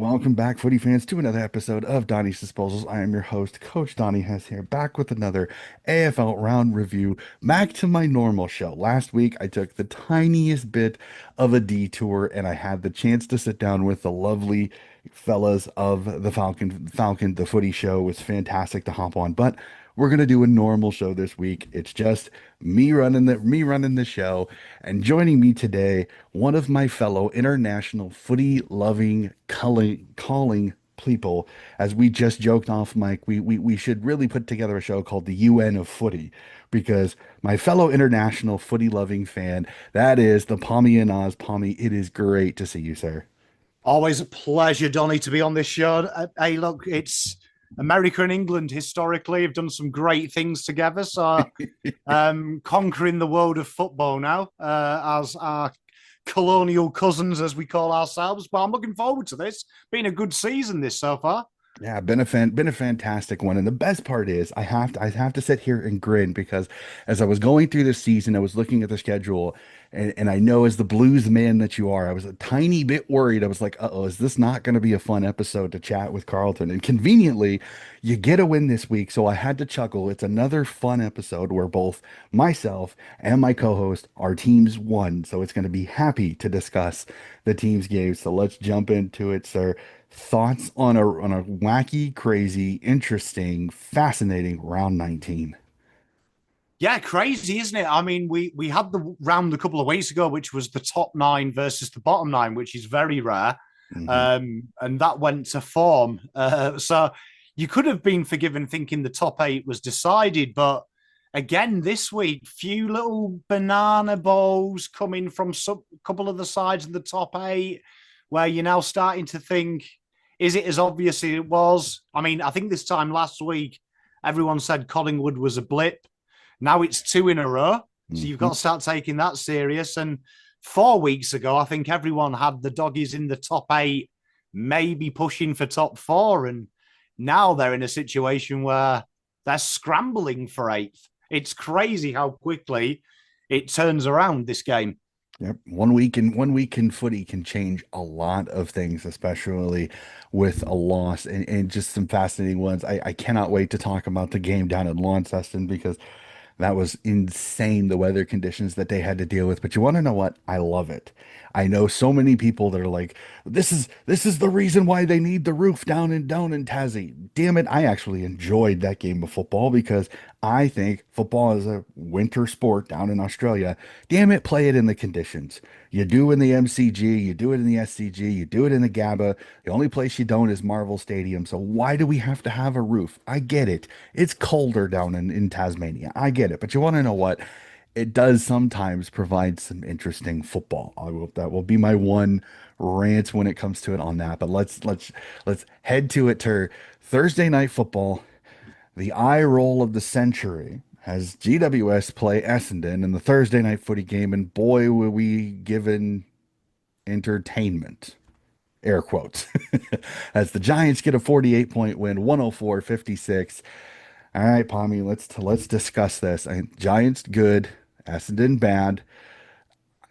welcome back, footy fans, to another episode of Donnie's Disposals. I am your host, Coach Donnie Hess here, back with another AFL round review, back to my normal show. Last week, I took the tiniest bit of a detour, and I had the chance to sit down with the lovely fellas of the Falcon, the footy show. It was fantastic to hop on, but we're gonna do a normal show this week. It's just me running the show, and joining me today, one of my fellow international footy loving calling people. As we just joked off mic, we should really put together a show called the UN of Footy, because my fellow international footy loving fan, that is the Pommy and Oz. Pommy, it is great to see you, sir. Always a pleasure, Donny, to be on this show. Hey, look, it's America and England historically have done some great things together. So, conquering the world of football now as our colonial cousins, as we call ourselves. But I'm looking forward to this. Been a good season this so far. Yeah, been a fantastic one. And the best part is I have to sit here and grin, because as I was going through this season, I was looking at the schedule, and I know, as the blues man that you are, I was a tiny bit worried. I was like, uh-oh, is this not going to be a fun episode to chat with Carlton? And conveniently, you get a win this week, so I had to chuckle. It's another fun episode where both myself and my co-host, our teams won. So it's going to be happy to discuss the team's games. So let's jump into it, sir. Thoughts on a wacky, crazy, interesting, fascinating round 19. Yeah, crazy, isn't it? I mean, we had the round a couple of weeks ago, which was the top nine versus the bottom nine, which is very rare. Hmm. And that went to form. So you could have been forgiven thinking the top eight was decided, but again, this week, few little banana balls coming from a couple of the sides of the top eight, where you're now starting to think, is it as obvious as it was? I mean, I think this time last week, everyone said Collingwood was a blip. Now it's two in a row. So you've got Hmm. to start taking that serious. And 4 weeks ago, I think everyone had the doggies in the top eight, maybe pushing for top four. And now they're in a situation where they're scrambling for eighth. It's crazy how quickly it turns around this game. Yep. One week in footy can change a lot of things, especially with a loss, and just some fascinating ones. I cannot wait to talk about the game down in Launceston, because that was insane, the weather conditions that they had to deal with. But you want to know what? I love it. I know so many people that are like, this is the reason why they need the roof down in Tassie. Damn it, I actually enjoyed that game of football, because I think football is a winter sport down in Australia. Damn it, play it in the conditions. You do in the MCG, you do it in the SCG, you do it in the GABA. The only place you don't is Marvel Stadium. So why do we have to have a roof? I get it. It's colder down in Tasmania. I get it. But you want to know what? It does sometimes provide some interesting football. That will be my one rant when it comes to it on that. But let's head to it, to Thursday night football. The eye roll of the century has GWS play Essendon in the Thursday night footy game, and boy, were we given entertainment. Air quotes. As the Giants get a 48-point win, 104-56. All right, Pommy, let's discuss this. Giants good, Essendon bad.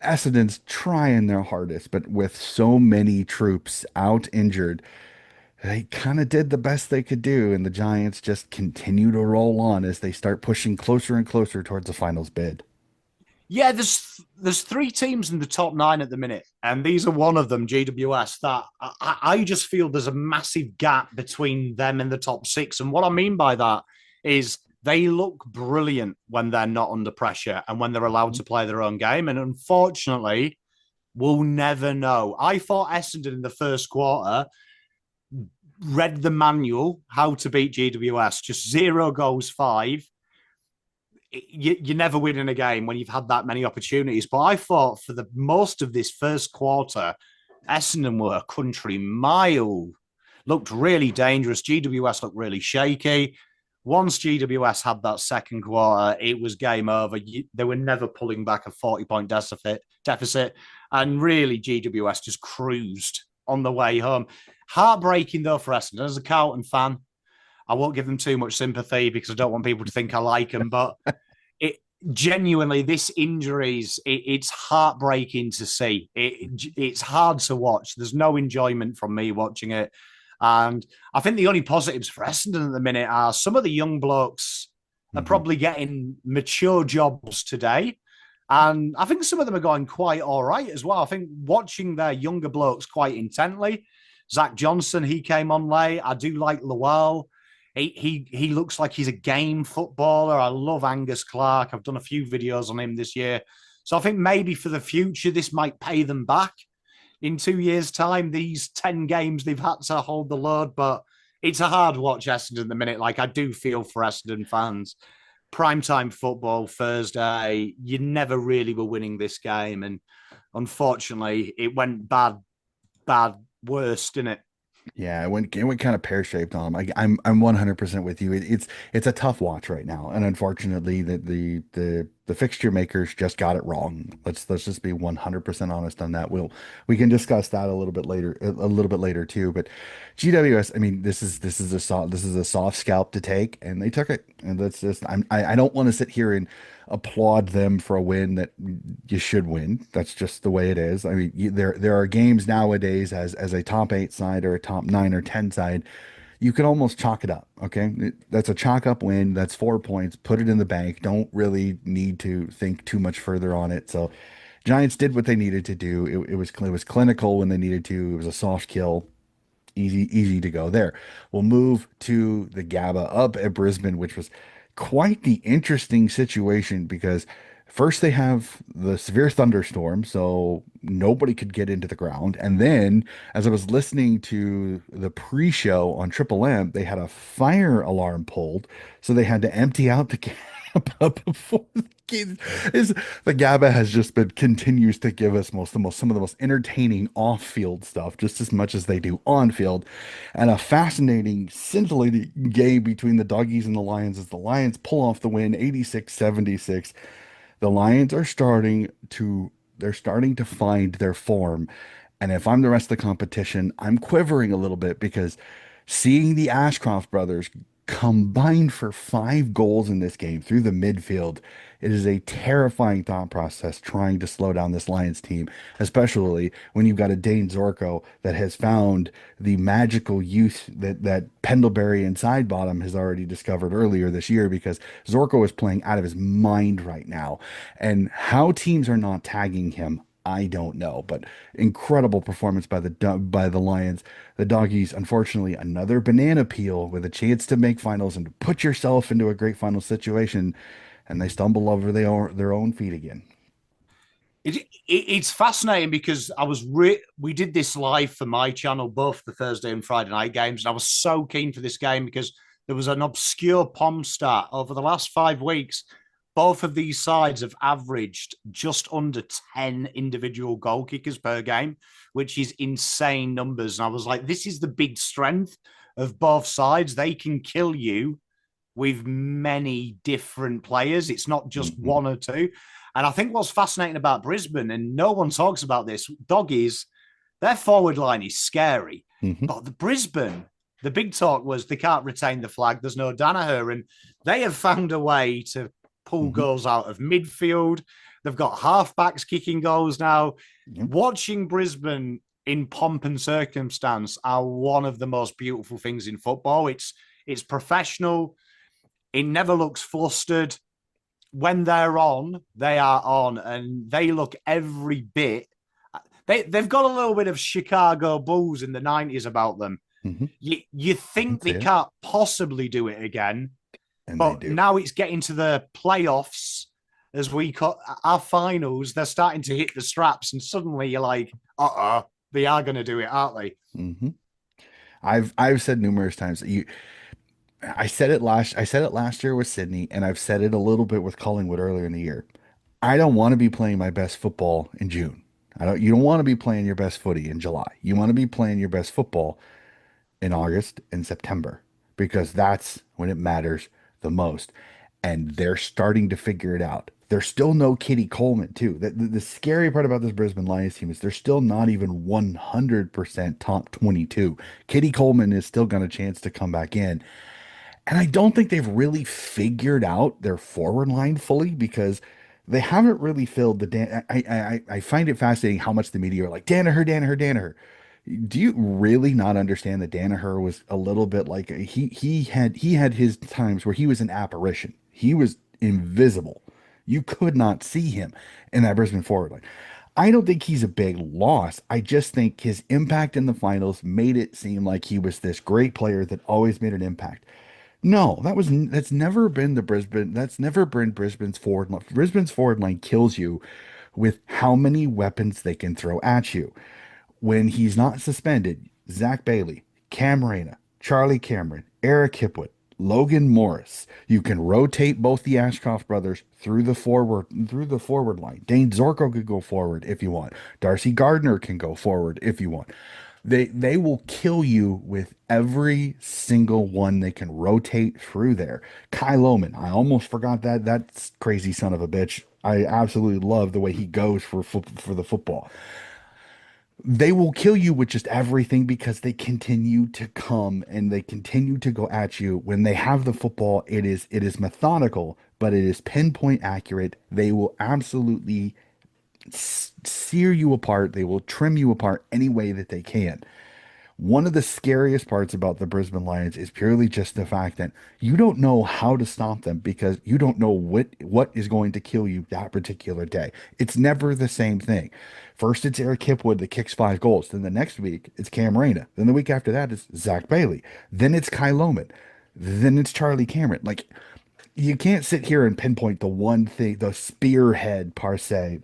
Essendon's trying their hardest, but with so many troops out injured, they kind of did the best they could do, and the Giants just continue to roll on as they start pushing closer and closer towards the finals bid. Yeah, there's three teams in the top nine at the minute, and these are one of them, GWS. That I just feel there's a massive gap between them and the top six. And what I mean by that is they look brilliant when they're not under pressure and when they're allowed to play their own game. And unfortunately, we'll never know. I thought Essendon in the first quarter read the manual how to beat GWS, just 0 goals, five. You never win in a game when you've had that many opportunities. But I thought for the most of this first quarter, Essendon were a country mile. Looked really dangerous. GWS looked really shaky. Once GWS had that second quarter, it was game over. They were never pulling back a 40-point deficit. And really, GWS just cruised on the way home. Heartbreaking, though, for Essendon. As a Carlton fan, I won't give them too much sympathy because I don't want people to think I like them. But genuinely, this injuries, it's heartbreaking to see. It's hard to watch. There's no enjoyment from me watching it. And I think the only positives for Essendon at the minute are some of the young blokes are Hmm. probably getting mature jobs today. And I think some of them are going quite all right as well. I think watching their younger blokes quite intently. Zach Johnson, he came on late. I do like Lowell. He looks like he's a game footballer. I love Angus Clark. I've done a few videos on him this year. So I think maybe for the future, this might pay them back in 2 years' time. These 10 games they've had to hold the load, but it's a hard watch, Essendon, at the minute. Like, I do feel for Essendon fans. Primetime football Thursday, you never really were winning this game. And unfortunately, it went bad, worse, didn't it? Yeah, it went kind of pear-shaped on him. I'm 100% with you. It's a tough watch right now, and unfortunately, the fixture makers just got it wrong. Let's just be 100% honest on that. We can discuss that a little bit later too. But GWS, I mean, this is a soft scalp to take, and they took it. And that's just I don't want to sit here and applaud them for a win that you should win. That's just the way it is. I mean, there are games nowadays as a top 8 side or a top 9 or 10 side, you can almost chalk it up. Okay, that's a chalk up win. That's 4 points. Put it in the bank. Don't really need to think too much further on it. So, Giants did what they needed to do. It was clinical when they needed to. It was a soft kill. Easy to go there. We'll move to the GABA up at Brisbane, which was quite the interesting situation because first they have the severe thunderstorm, so nobody could get into the ground. And then, as I was listening to the pre-show on Triple M, they had a fire alarm pulled, so they had to empty out the GABA before the game. The GABA has just been continues to give us some of the most entertaining off-field stuff, just as much as they do on-field, and a fascinating, scintillating game between the Doggies and the Lions as the Lions pull off the win 86-76. The Lions they're starting to find their form. And if I'm the rest of the competition, I'm quivering a little bit because seeing the Ashcroft brothers combined for 5 goals in this game through the midfield, it is a terrifying thought process trying to slow down this Lions team, especially when you've got a Dane Zorko that has found the magical youth that Pendlebury and Sidebottom has already discovered earlier this year, because Zorko is playing out of his mind right now. And how teams are not tagging him, I don't know, but incredible performance by the Lions. The Doggies, unfortunately, another banana peel with a chance to make finals and to put yourself into a great final situation, and they stumble over their own feet again. It's fascinating because we did this live for my channel, both the Thursday and Friday night games, and I was so keen for this game because there was an obscure POM stat over the last 5 weeks. Both of these sides have averaged just under 10 individual goal kickers per game, which is insane numbers. And I was like, this is the big strength of both sides. They can kill you with many different players. It's not just Hmm. one or two. And I think what's fascinating about Brisbane, and no one talks about this, Doggies, their forward line is scary. Hmm. But the big talk was they can't retain the flag. There's no Danaher. And they have found a way to pull Hmm. goals out of midfield. They've got halfbacks kicking goals now. Yep. Watching Brisbane in pomp and circumstance are one of the most beautiful things in football. It's professional. It never looks flustered. When they're on, they are on, and they look every bit. They've got a little bit of Chicago Bulls in the 90s about them. Hmm. You I can think see they it, can't possibly do it again, and they but do. now it's getting to the playoffs as we cut our finals. They're starting to hit the straps, and suddenly you're like, they are going to do it, aren't they? Hmm. I've said numerous times that I said it last year with Sydney, and I've said it a little bit with Collingwood earlier in the year. I don't want to be playing my best football in June. You don't want to be playing your best footy in July. You want to be playing your best football in August and September, because that's when it matters the most. And they're starting to figure it out. There's still no Kitty Coleman, too. The scary part about this Brisbane Lions team is they're still not even 100% top 22. Kitty Coleman is still got a chance to come back in. And I don't think they've really figured out their forward line fully because they haven't really filled the Dan. I find it fascinating how much the media are like Danaher, Danaher, Danaher. Do you really not understand that Danaher was a little bit like he had his times where he was an apparition. He was invisible. You could not see him in that Brisbane forward line. I don't think he's a big loss. I just think his impact in the finals made it seem like he was this great player that always made an impact. No, that's never been the Brisbane. That's never been Brisbane's forward line. Brisbane's forward line kills you with how many weapons they can throw at you. When he's not suspended, Zach Bailey, Cam Rayner, Charlie Cameron, Eric Hipwood, Logan Morris. You can rotate both the Ashcroft brothers through the forward line. Dane Zorko could go forward if you want. Darcy Gardner can go forward if you want. They will kill you with every single one they can rotate through there. Kai Lohman, I almost forgot that's crazy son of a bitch. I absolutely love the way he goes for the football. They will kill you with just everything because they continue to come and they continue to go at you. When they have the football, it is methodical, but it is pinpoint accurate. They will absolutely sear you apart. They will trim you apart any way that they can. One of the scariest parts about the Brisbane Lions is purely just the fact that you don't know how to stop them because you don't know what is going to kill you that particular day. It's never the same thing. First, it's Eric Hipwood that kicks 5 goals. Then the next week, it's Cam Rayner. Then the week after that, it's Zach Bailey. Then it's Kai Lohman. Then it's Charlie Cameron. Like, you can't sit here and pinpoint the one thing, the spearhead per se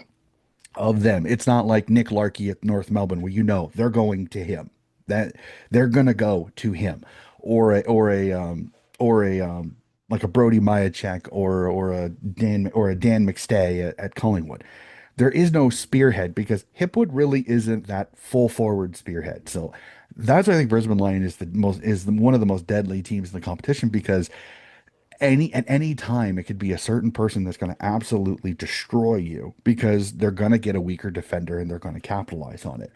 of them. It's not like Nick Larkey at North Melbourne where you know they're going to him. That they're gonna go to him, or a like a Brody Myachek or a Dan McStay at Collingwood. There is no spearhead because Hipwood really isn't that full forward spearhead. So that's why I think Brisbane Lion one of the most deadly teams in the competition because at any time it could be a certain person that's going to absolutely destroy you because they're going to get a weaker defender and they're going to capitalize on it.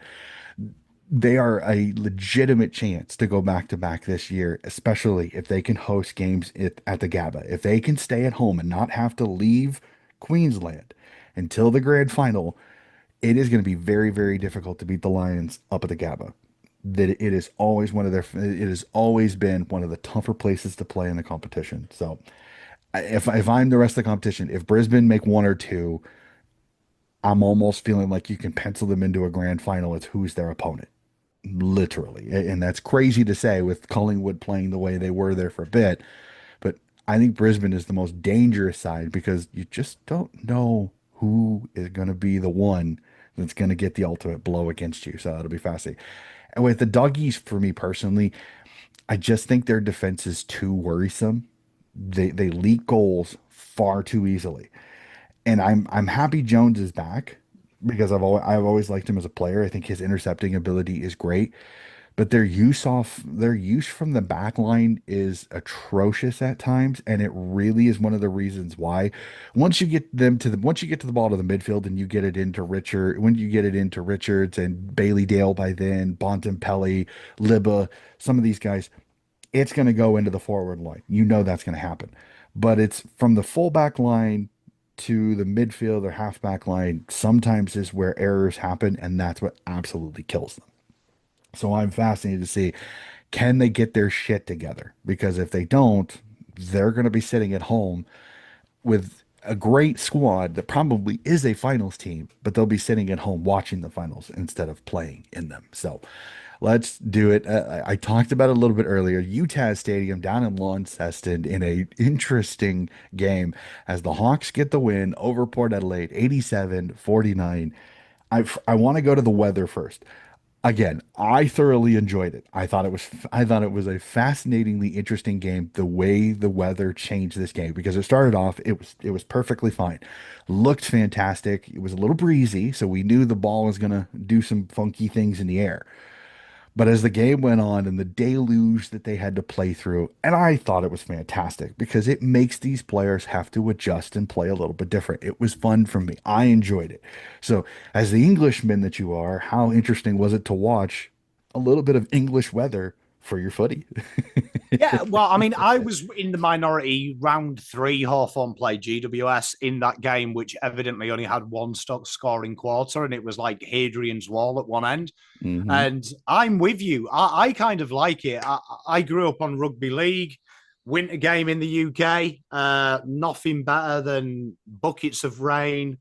They are a legitimate chance to go back to back this year, especially if they can host games at the Gabba. If they can stay at home and not have to leave Queensland until the grand final, it is going to be very, very difficult to beat the Lions up at the Gabba. That it is always it has always been one of the tougher places to play in the competition. So if I'm the rest of the competition, if Brisbane make one or two, I'm almost feeling like you can pencil them into a grand final. It's who's their opponent, literally. And that's crazy to say with Collingwood playing the way they were there for a bit. But I think Brisbane is the most dangerous side because you just don't know who is going to be the one that's going to get the ultimate blow against you. So that'll be fascinating. And with the Doggies, for me personally, I just think their defense is too worrisome. They leak goals far too easily. And I'm happy Jones is back because I've always liked him as a player. I think his intercepting ability is great, but their use from the back line is atrocious at times, and it really is one of the reasons why. Once you get to the ball to the midfield and you get it into Richards and Bailey Dale by then, Bontempelli, Libba, some of these guys, it's going to go into the forward line. You know that's going to happen. But it's from the fullback line to the midfield or halfback line, sometimes is where errors happen, and that's what absolutely kills them. So I'm fascinated to see can they get their shit together? Because if they don't, they're going to be sitting at home with a great squad that probably is a finals team, but they'll be sitting at home watching the finals instead of playing in them. So let's do it. I talked about it a little bit earlier. Utah Stadium down in Launceston in a interesting game as the Hawks get the win over Port Adelaide, 87-49. I want to go to the weather first. Again, I thoroughly enjoyed it. I thought it was a fascinatingly interesting game, the way the weather changed this game because it started off, it was perfectly fine. Looked fantastic. It was a little breezy, so we knew the ball was gonna do some funky things in the air. But as the game went on and the deluge that they had to play through, and I thought it was fantastic because it makes these players have to adjust and play a little bit different. It was fun for me. I enjoyed it. So, as the Englishman that you are, how interesting was it to watch a little bit of English weather for your footy. Yeah, well, I mean, I was in the minority round three. Hawthorn played GWS in that game, which evidently only had one stock scoring quarter, and it was like Hadrian's Wall at one end. Hmm. And I'm with you. I kind of like it. I grew up on rugby league, winter game in the UK. Nothing better than buckets of rain,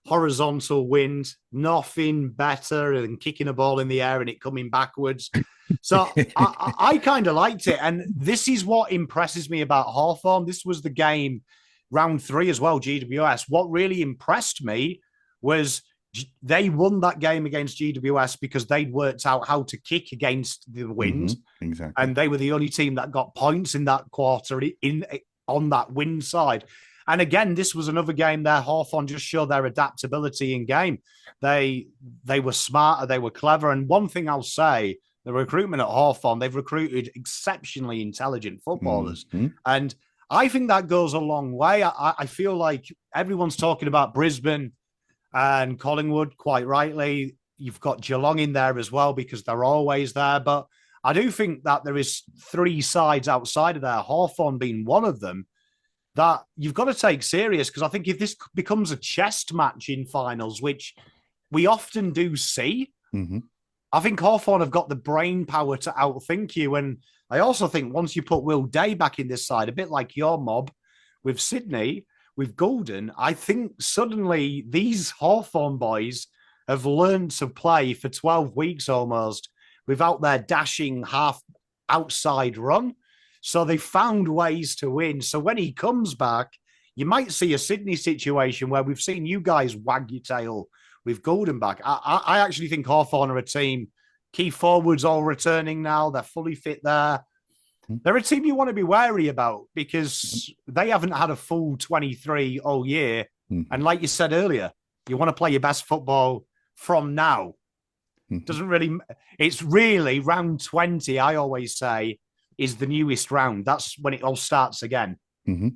horizontal wind. Nothing better than kicking a ball in the air and it coming backwards. So I kind of liked it. And this is what impresses me about Hawthorn. This was the game, round three as well, GWS. What really impressed me was they won that game against GWS because they'd worked out how to kick against the wind. Exactly. And they were the only team that got points in that quarter in on that wind side. And again, this was another game there. Hawthorn just showed their adaptability in game. They were smarter, they were clever. And one thing I'll say, the recruitment at Hawthorn, they've recruited exceptionally intelligent footballers. Hmm. And I think that goes a long way. I feel like everyone's talking about Brisbane and Collingwood, quite rightly. You've got Geelong in there as well because they're always there. But I do think that there is three sides outside of there, Hawthorn being one of them, that you've got to take serious, because I think if this becomes a chest match in finals, which we often do see, Hmm. I think Hawthorn have got the brain power to outthink you. And I also think once you put Will Day back in this side, a bit like your mob with Sydney, with Golden, I think suddenly these Hawthorn boys have learned to play for 12 weeks almost without their dashing half outside run. So they found ways to win. So when he comes back, you might see a Sydney situation where we've seen you guys wag your tail with Golden back. I actually think Hawthorn are a team. Key forwards all returning now. They're fully fit there. They're a team you want to be wary about because they haven't had a full 23 all year. And like you said earlier, you want to play your best football from now. Doesn't really, it's really round 20, I always say, is the newest round. That's when it all starts again. Hmm.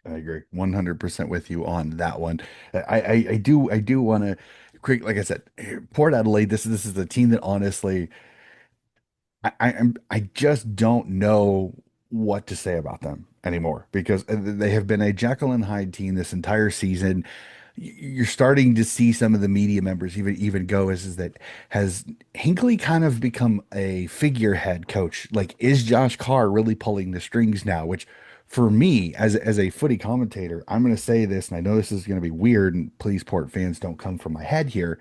I agree 100% with you on that one. I do want to quick, like I said, Port Adelaide. This is a team that honestly, I just don't know what to say about them anymore because they have been a Jekyll and Hyde team this entire season. You're starting to see some of the media members even go is that has Hinckley kind of become a figurehead coach? Like, is Josh Carr really pulling the strings now? Which for me, as a footy commentator, I'm going to say this, and I know this is going to be weird, and please, Port fans, don't come from my head here.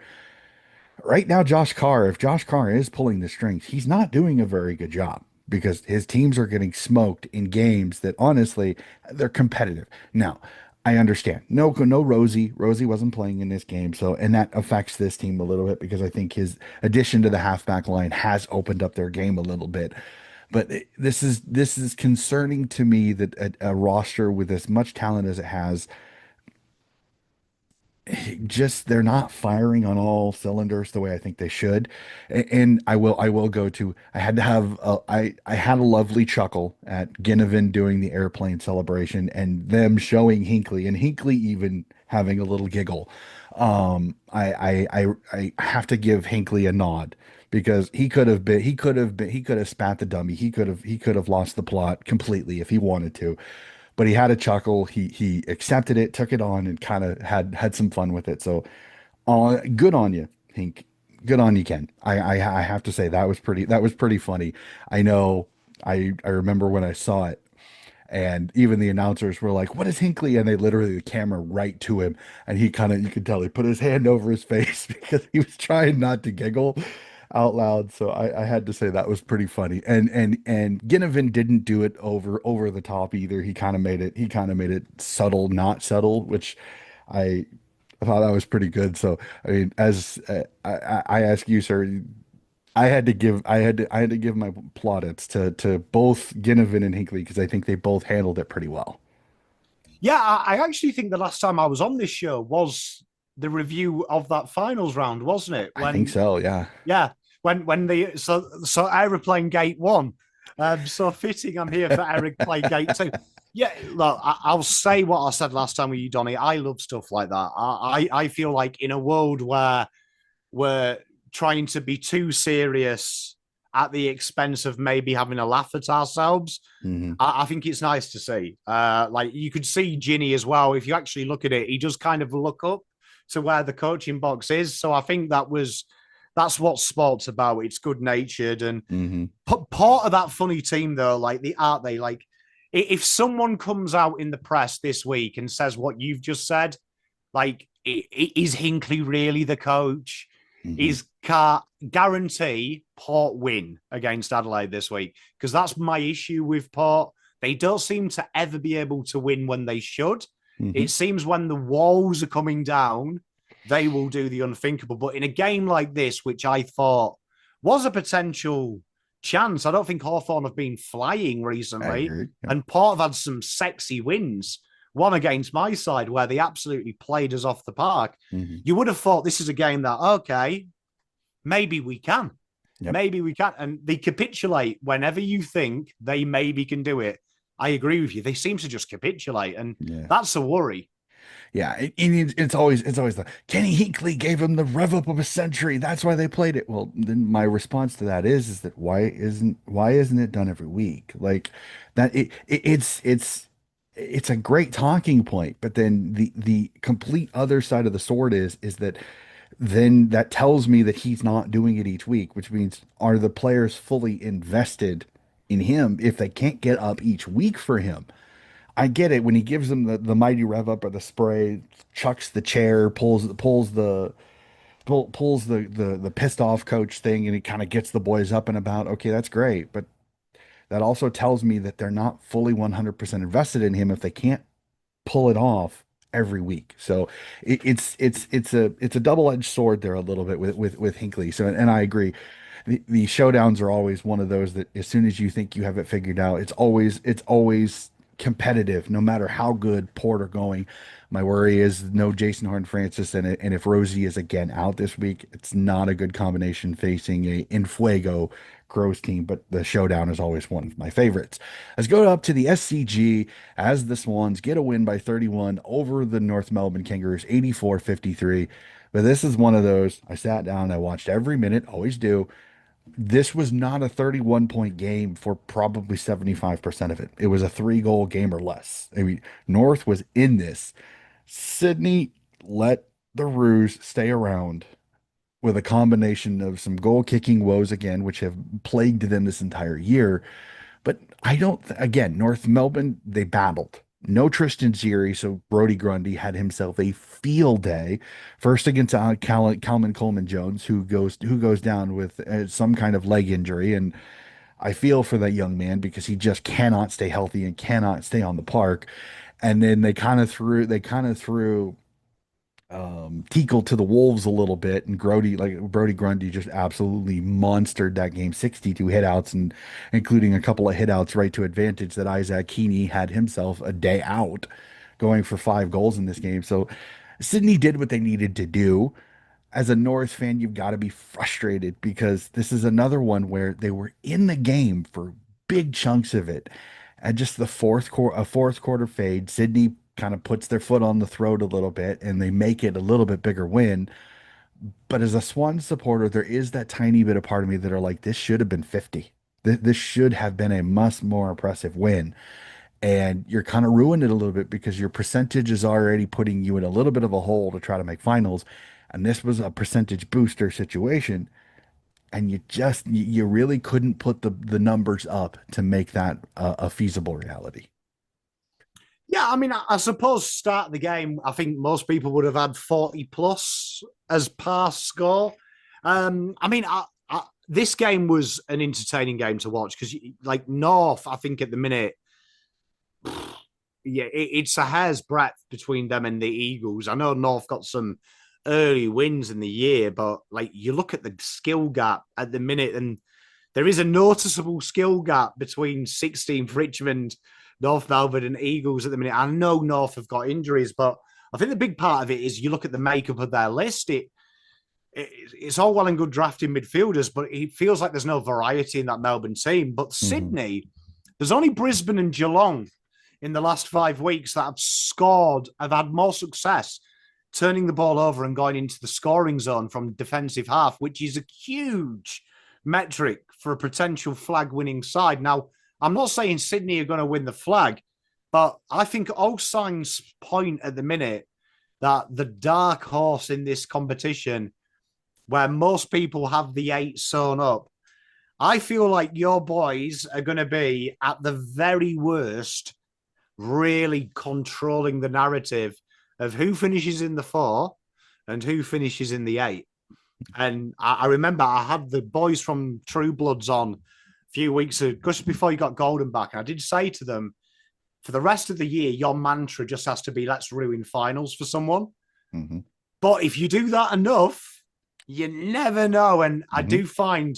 Right now, Josh Carr, if Josh Carr is pulling the strings, he's not doing a very good job because his teams are getting smoked in games that honestly, they're competitive. Now, I understand. No Rosie. Rosie wasn't playing in this game, so and that affects this team a little bit because I think his addition to the halfback line has opened up their game a little bit. But this is concerning to me that a roster with as much talent as it has just they're not firing on all cylinders the way I think they should. And I will go to I had to have I had a lovely chuckle at Ginnivan doing the airplane celebration and them showing Hinkley and Hinkley even having a little giggle. I have to give Hinkley a nod because he could have spat the dummy. He could have lost the plot completely if he wanted to, but he had a chuckle. He accepted it, took it on, and kind of had some fun with it. So, good on you, Hink. Good on you, Ken. I have to say that was pretty funny. I know. I remember when I saw it, and even the announcers were like, "What is Hinkley?" And they literally the camera right to him, and he kind of you could tell he put his hand over his face because he was trying not to giggle out loud. So I had to say that was pretty funny. And Ginnivan didn't do it over the top either. He kind of made it subtle, not subtle, which I I thought that was pretty good. So I mean, as I ask you, sir, I had to give my plaudits to both Ginnivan and Hinkley because I think they both handled it pretty well. Yeah, I actually think the last time I was on this show was the review of that finals round, wasn't it? I think When so, yeah. yeah, when the so Aeroplane Gate won. So fitting I'm here for Aeroplane Gate too. Yeah, look, I'll say what I said last time with you, Donny. I love stuff like that. I feel like in a world where we're trying to be too serious at the expense of maybe having a laugh at ourselves. Hmm. I think it's nice to see. Like you could see Ginny as well. If you actually look at it, he does kind of look up to where the coaching box is. So I think that's what sport's about. It's good natured and Hmm. part of that funny team though. Like the aren't they like if someone comes out in the press this week and says what you've just said, like is Hinkley really the coach? Hmm. Is Car guarantee Port win against Adelaide this week? Because that's my issue with Port. They don't seem to ever be able to win when they should. Hmm. It seems when the walls are coming down, they will do the unthinkable. But in a game like this, which I thought was a potential chance, I don't think Hawthorn have been flying I recently. agree. Yep. And Port have had some sexy wins, one against my side where they absolutely played us off the park. Hmm. You would have thought this is a game that, okay, maybe we can. Yep. Maybe we can. And they capitulate whenever you think they maybe can do it. I agree with you. They seem to just capitulate. And Yeah. that's a worry. Yeah, it's always the Kenny Hinkley gave him the rev up of a century. That's why they played it. Well, then my response to that is that why isn't it done every week? Like that it's a great talking point, but then the complete other side of the sword is that then that tells me that he's not doing it each week, which means are the players fully invested in him if they can't get up each week for him? I get it when he gives them the mighty rev up or the spray, chucks the chair, pulls the pissed off coach thing, and he kind of gets the boys up and about. Okay, that's great, but that also tells me that they're not fully 100% invested in him if they can't pull it off every week. So it's a double-edged sword there a little bit with Hinkley. So and I agree. The showdowns are always one of those that as soon as you think you have it figured out, it's always competitive, no matter how good Port are going. My worry is no Jason Horn-Francis, and if Rosie is again out this week, it's not a good combination facing a Infuego Crows team, but the showdown is always one of my favorites. Let's go up to the SCG as the Swans get a win by 31 over the North Melbourne Kangaroos, 84-53. But this is one of those, I sat down, I watched every minute, always do. This was not a 31-point game for probably 75% of it. It was a 3-goal game or less. I mean, North was in this. Sydney let the Roos stay around with a combination of some goal kicking woes again, which have plagued them this entire year. But I don't, again, North Melbourne, they battled. No Tristan Xeri, so Brody Grundy had himself a field day. First against Calman Coleman Jones, who goes down with some kind of leg injury, and I feel for that young man because he just cannot stay healthy and cannot stay on the park. And then they kind of threw Teakle to the wolves a little bit, and Brody Grundy just absolutely monstered that game, 62 hitouts, and including a couple of hitouts right to advantage that Isaac Keeney had himself a day out, going for 5 goals in this game. So Sydney did what they needed to do. As a North fan, you've got to be frustrated because this is another one where they were in the game for big chunks of it. And just a fourth quarter fade, Sydney kind of puts their foot on the throat a little bit and they make it a little bit bigger win. But as a Swan supporter, there is that tiny bit of part of me that are like, this should have been 50. This should have been a much more impressive win. And you're kind of ruined it a little bit because your percentage is already putting you in a little bit of a hole to try to make finals. And this was a percentage booster situation. And you really couldn't put the numbers up to make that a feasible reality. Yeah, I mean, I suppose start the game, I think most people would have had 40 plus as pass score. I mean, this game was an entertaining game to watch because, like, North, I think at the minute, yeah, it's a hair's breadth between them and the Eagles. I know North got some early wins in the year, but like you look at the skill gap at the minute, and there is a noticeable skill gap between 16th Richmond, North Melbourne, and Eagles at the minute. I know North have got injuries, but I think the big part of it is you look at the makeup of their list. It's all well and good drafting midfielders, but it feels like there's no variety in that Melbourne team. But Hmm. Sydney, there's only Brisbane and Geelong in the last 5 weeks that have had more success turning the ball over and going into the scoring zone from defensive half, which is a huge metric for a potential flag winning side. Now, I'm not saying Sydney are going to win the flag, but I think all signs point at the minute that the dark horse in this competition, where most people have the eight sewn up, I feel like your boys are going to be, at the very worst, really controlling the narrative of who finishes in the four and who finishes in the eight. And I remember I had the boys from True Bloods on a few weeks ago, just before you got Golden back. And I did say to them, for the rest of the year, your mantra just has to be, let's ruin finals for someone. Mm-hmm. But if you do that enough, you never know. And I Mm-hmm. do find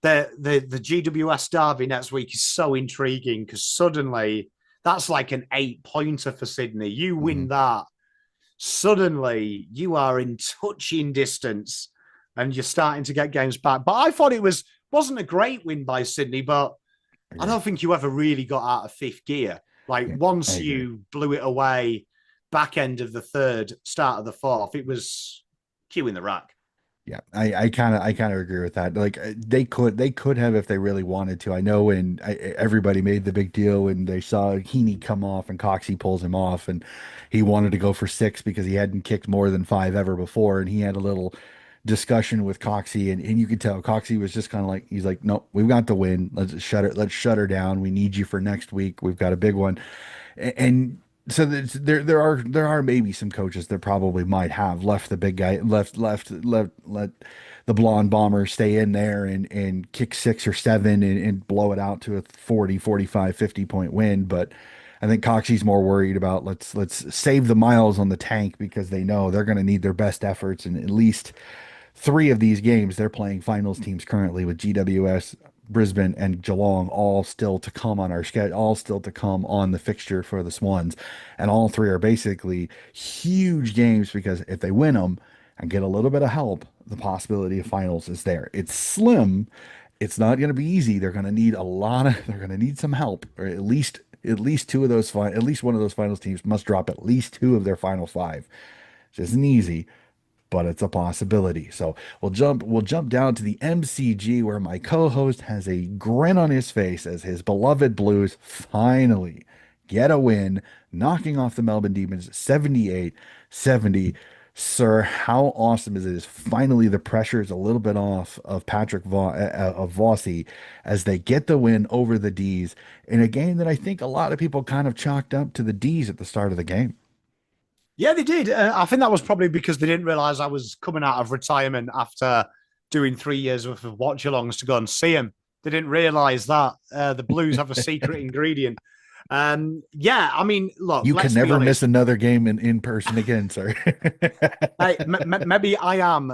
the GWS derby next week is so intriguing because suddenly that's like an 8-pointer for Sydney. You win Mm-hmm. that, suddenly you are in touching distance and you're starting to get games back. But I thought wasn't a great win by Sydney, but I Agree. don't think you ever really got out of fifth gear. Like Yeah, I once agree. you blew it away, back end of the third, start of the fourth, it was cue in the rack. Yeah, I kind of agree with that. Like they could have if they really wanted to. I know when everybody made the big deal when they saw Heaney come off and Coxie pulls him off and he wanted to go for six because he hadn't kicked more than five ever before and he had a little discussion with Coxie and you could tell Coxie was just kind of like he's like, no, we've got the win. Let's shut her down. We need you for next week. We've got a big one. And so there are maybe some coaches that probably might have left the big guy let the blonde bomber stay in there and kick six or seven and blow it out to a 40 45 50 point win. But I think Coxie's more worried about let's save the miles on the tank because they know they're going to need their best efforts and at least three of these games they're playing finals teams currently with GWS, Brisbane, and Geelong all still to come on our schedule, all still to come on the fixture for the Swans. And all three are basically huge games because if they win them and get a little bit of help, the possibility of finals is there. It's slim. It's not going to be easy. They're going to need some help, or at least two of those at least one of those finals teams must drop at least two of their final five. It isn't easy, but it's a possibility. So we'll jump down to the MCG where my co-host has a grin on his face as his beloved Blues finally get a win, knocking off the Melbourne Demons 78-70. Sir, how awesome is it? Is finally the pressure is a little bit off of of Vossi as they get the win over the D's in a game that I think a lot of people kind of chalked up to the D's at the start of the game. Yeah, they did. I think that was probably because they didn't realize I was coming out of retirement after doing 3 years worth of watch alongs to go and see him. They didn't realize that the Blues have a secret ingredient. Yeah, I mean, look, You can let's be never miss honest. another game in person again, sir. Maybe I am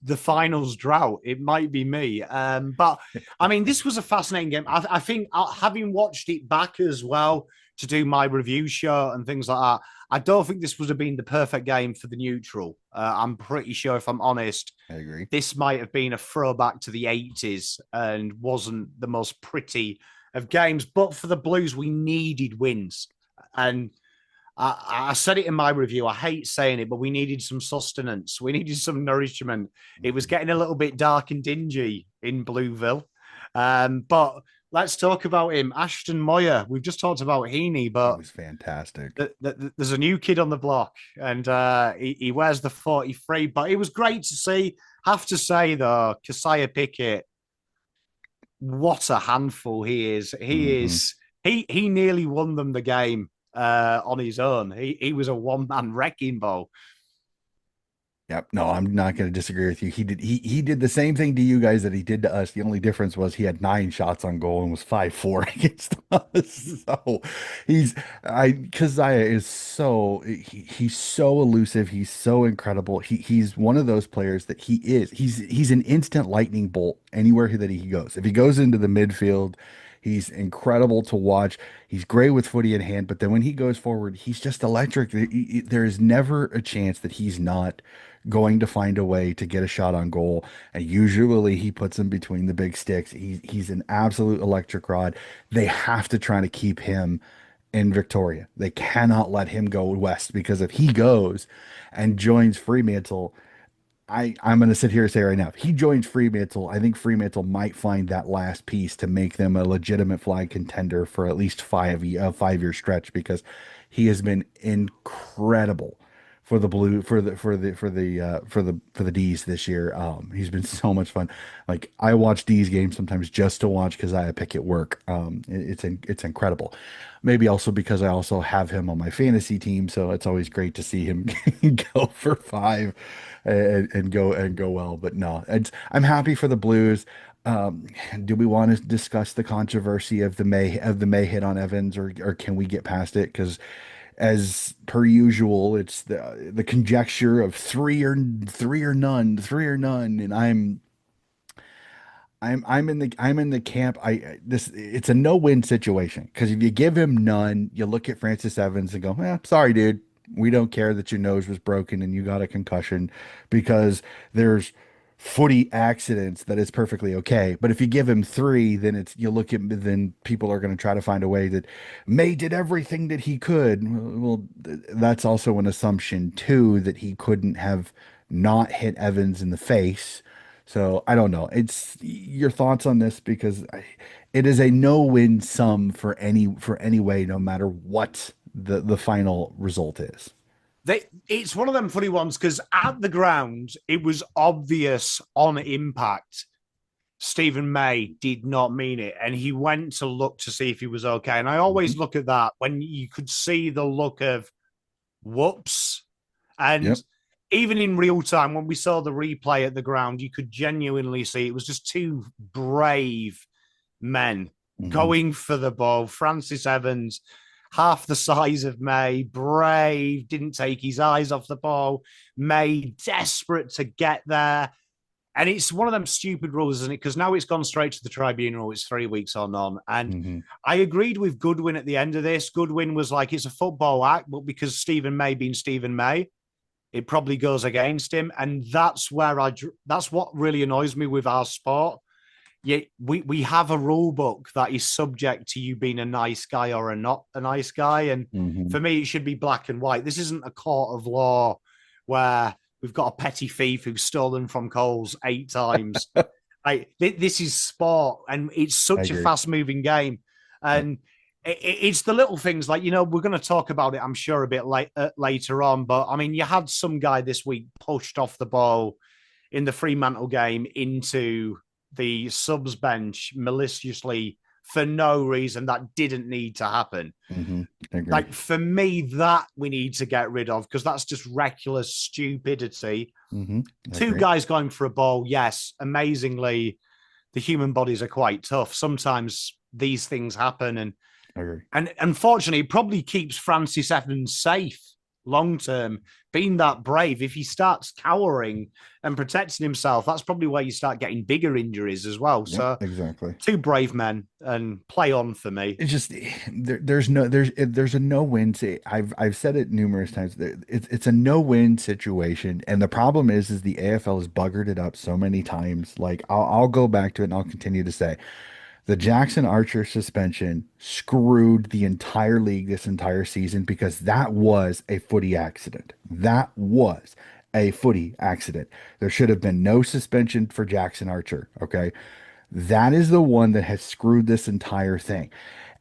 the finals drought. It might be me. But I mean, this was a fascinating game. I think having watched it back as well to do my review show and things like that, I don't think this would have been the perfect game for the neutral. I'm pretty sure, if I'm honest, I agree. this might have been a throwback to the 80s and wasn't the most pretty of games. But for the Blues, we needed wins. And I said it in my review. I hate saying it, but we needed some sustenance. We needed some nourishment. It was getting a little bit dark and dingy in Blueville. But let's talk about him. Ashton Moyer. We've just talked about Heaney, He but was fantastic. there's a new kid on the block, and he wears the 43. But it was great to see. Have to say though, Keziah Pickett, what a handful he is. He Hmm. is. He nearly won them the game on his own. He was a one man wrecking ball. Yep. No, I'm not going to disagree with you. He did the same thing to you guys that he did to us. The only difference was he had 9 shots on goal and was 5-4 against us. So Keziah is he's so elusive. He's so incredible. He's one of those players that he's an instant lightning bolt anywhere that he goes. If he goes into the midfield, he's incredible to watch. He's great with footy in hand, but then when he goes forward, he's just electric. There is never a chance that he's not going to find a way to get a shot on goal. And usually he puts them between the big sticks. He's an absolute electric rod. They have to try to keep him in Victoria. They cannot let him go west because if he goes and joins Fremantle, I'm going to sit here and say right now, if he joins Fremantle, I think Fremantle might find that last piece to make them a legitimate flag contender for at least 5 year stretch because he has been incredible for the blue for the D's this year. He's been so much fun. Like I watch D's games sometimes just to watch because I pick at work. It's incredible. Maybe also because I also have him on my fantasy team, so it's always great to see him go for five and go well. But no, I'm happy for the Blues. Um, do we want to discuss the controversy of the May hit on Evans, or can we get past it? Because as per usual, it's the conjecture of three or none, and I'm in the camp. This it's a no-win situation because if you give him none, you look at Francis Evans and go, sorry, dude. We don't care that your nose was broken and you got a concussion because there's footy accidents that is perfectly okay. But if you give him three, then it's you look at then people are going to try to find a way that May did everything that he could. Well, that's also an assumption too that he couldn't have not hit Evans in the face. So I don't know. It's your thoughts on this because it is a no-win sum for any way, no matter what the final result is. It's one of them funny ones because at the ground, it was obvious on impact. Stephen May did not mean it, and he went to look to see if he was okay. And I always Mhm. look at that when you could see the look of whoops. And Yep. even in real time, when we saw the replay at the ground, you could genuinely see it was just two brave men Hmm. going for the ball. Francis Evans, half the size of May, brave, didn't take his eyes off the ball. May, desperate to get there. And it's one of them stupid rules, isn't it? Because now it's gone straight to the tribunal. It's 3 weeks or none. And Hmm. I agreed with Goodwin at the end of this. Goodwin was like, it's a football act, but because Stephen May being Stephen May, it probably goes against him. And that's what really annoys me with our sport. Yeah, we have a rule book that is subject to you being a nice guy or not a nice guy. And Hmm. for me, it should be black and white. This isn't a court of law where we've got a petty thief who's stolen from Coles 8 times. This is sport, and it's I such a agree. fast moving game. Yep. And it's the little things like, we're going to talk about it, I'm sure, a bit later on. But I mean, you had some guy this week pushed off the ball in the Fremantle game into the subs bench maliciously for no reason that didn't need to happen. Hmm. I agree. Like, for me, that we need to get rid of because that's just reckless stupidity. Hmm. I Two agree. guys going for a ball, yes, amazingly, the human bodies are quite tough. Sometimes these things happen, and I agree. and unfortunately, it probably keeps Francis Evans safe long term. Being that brave, if he starts cowering and protecting himself, that's probably where you start getting bigger injuries as well. Yep. So, Exactly. two brave men and play on for me. It's just there's a no win. I've said it numerous times. It's a no win situation, and the problem is the AFL has buggered it up so many times. Like I'll go back to it and I'll continue to say the Jackson Archer suspension screwed the entire league this entire season because that was a footy accident. That was a footy accident. There should have been no suspension for Jackson Archer. Okay. That is the one that has screwed this entire thing.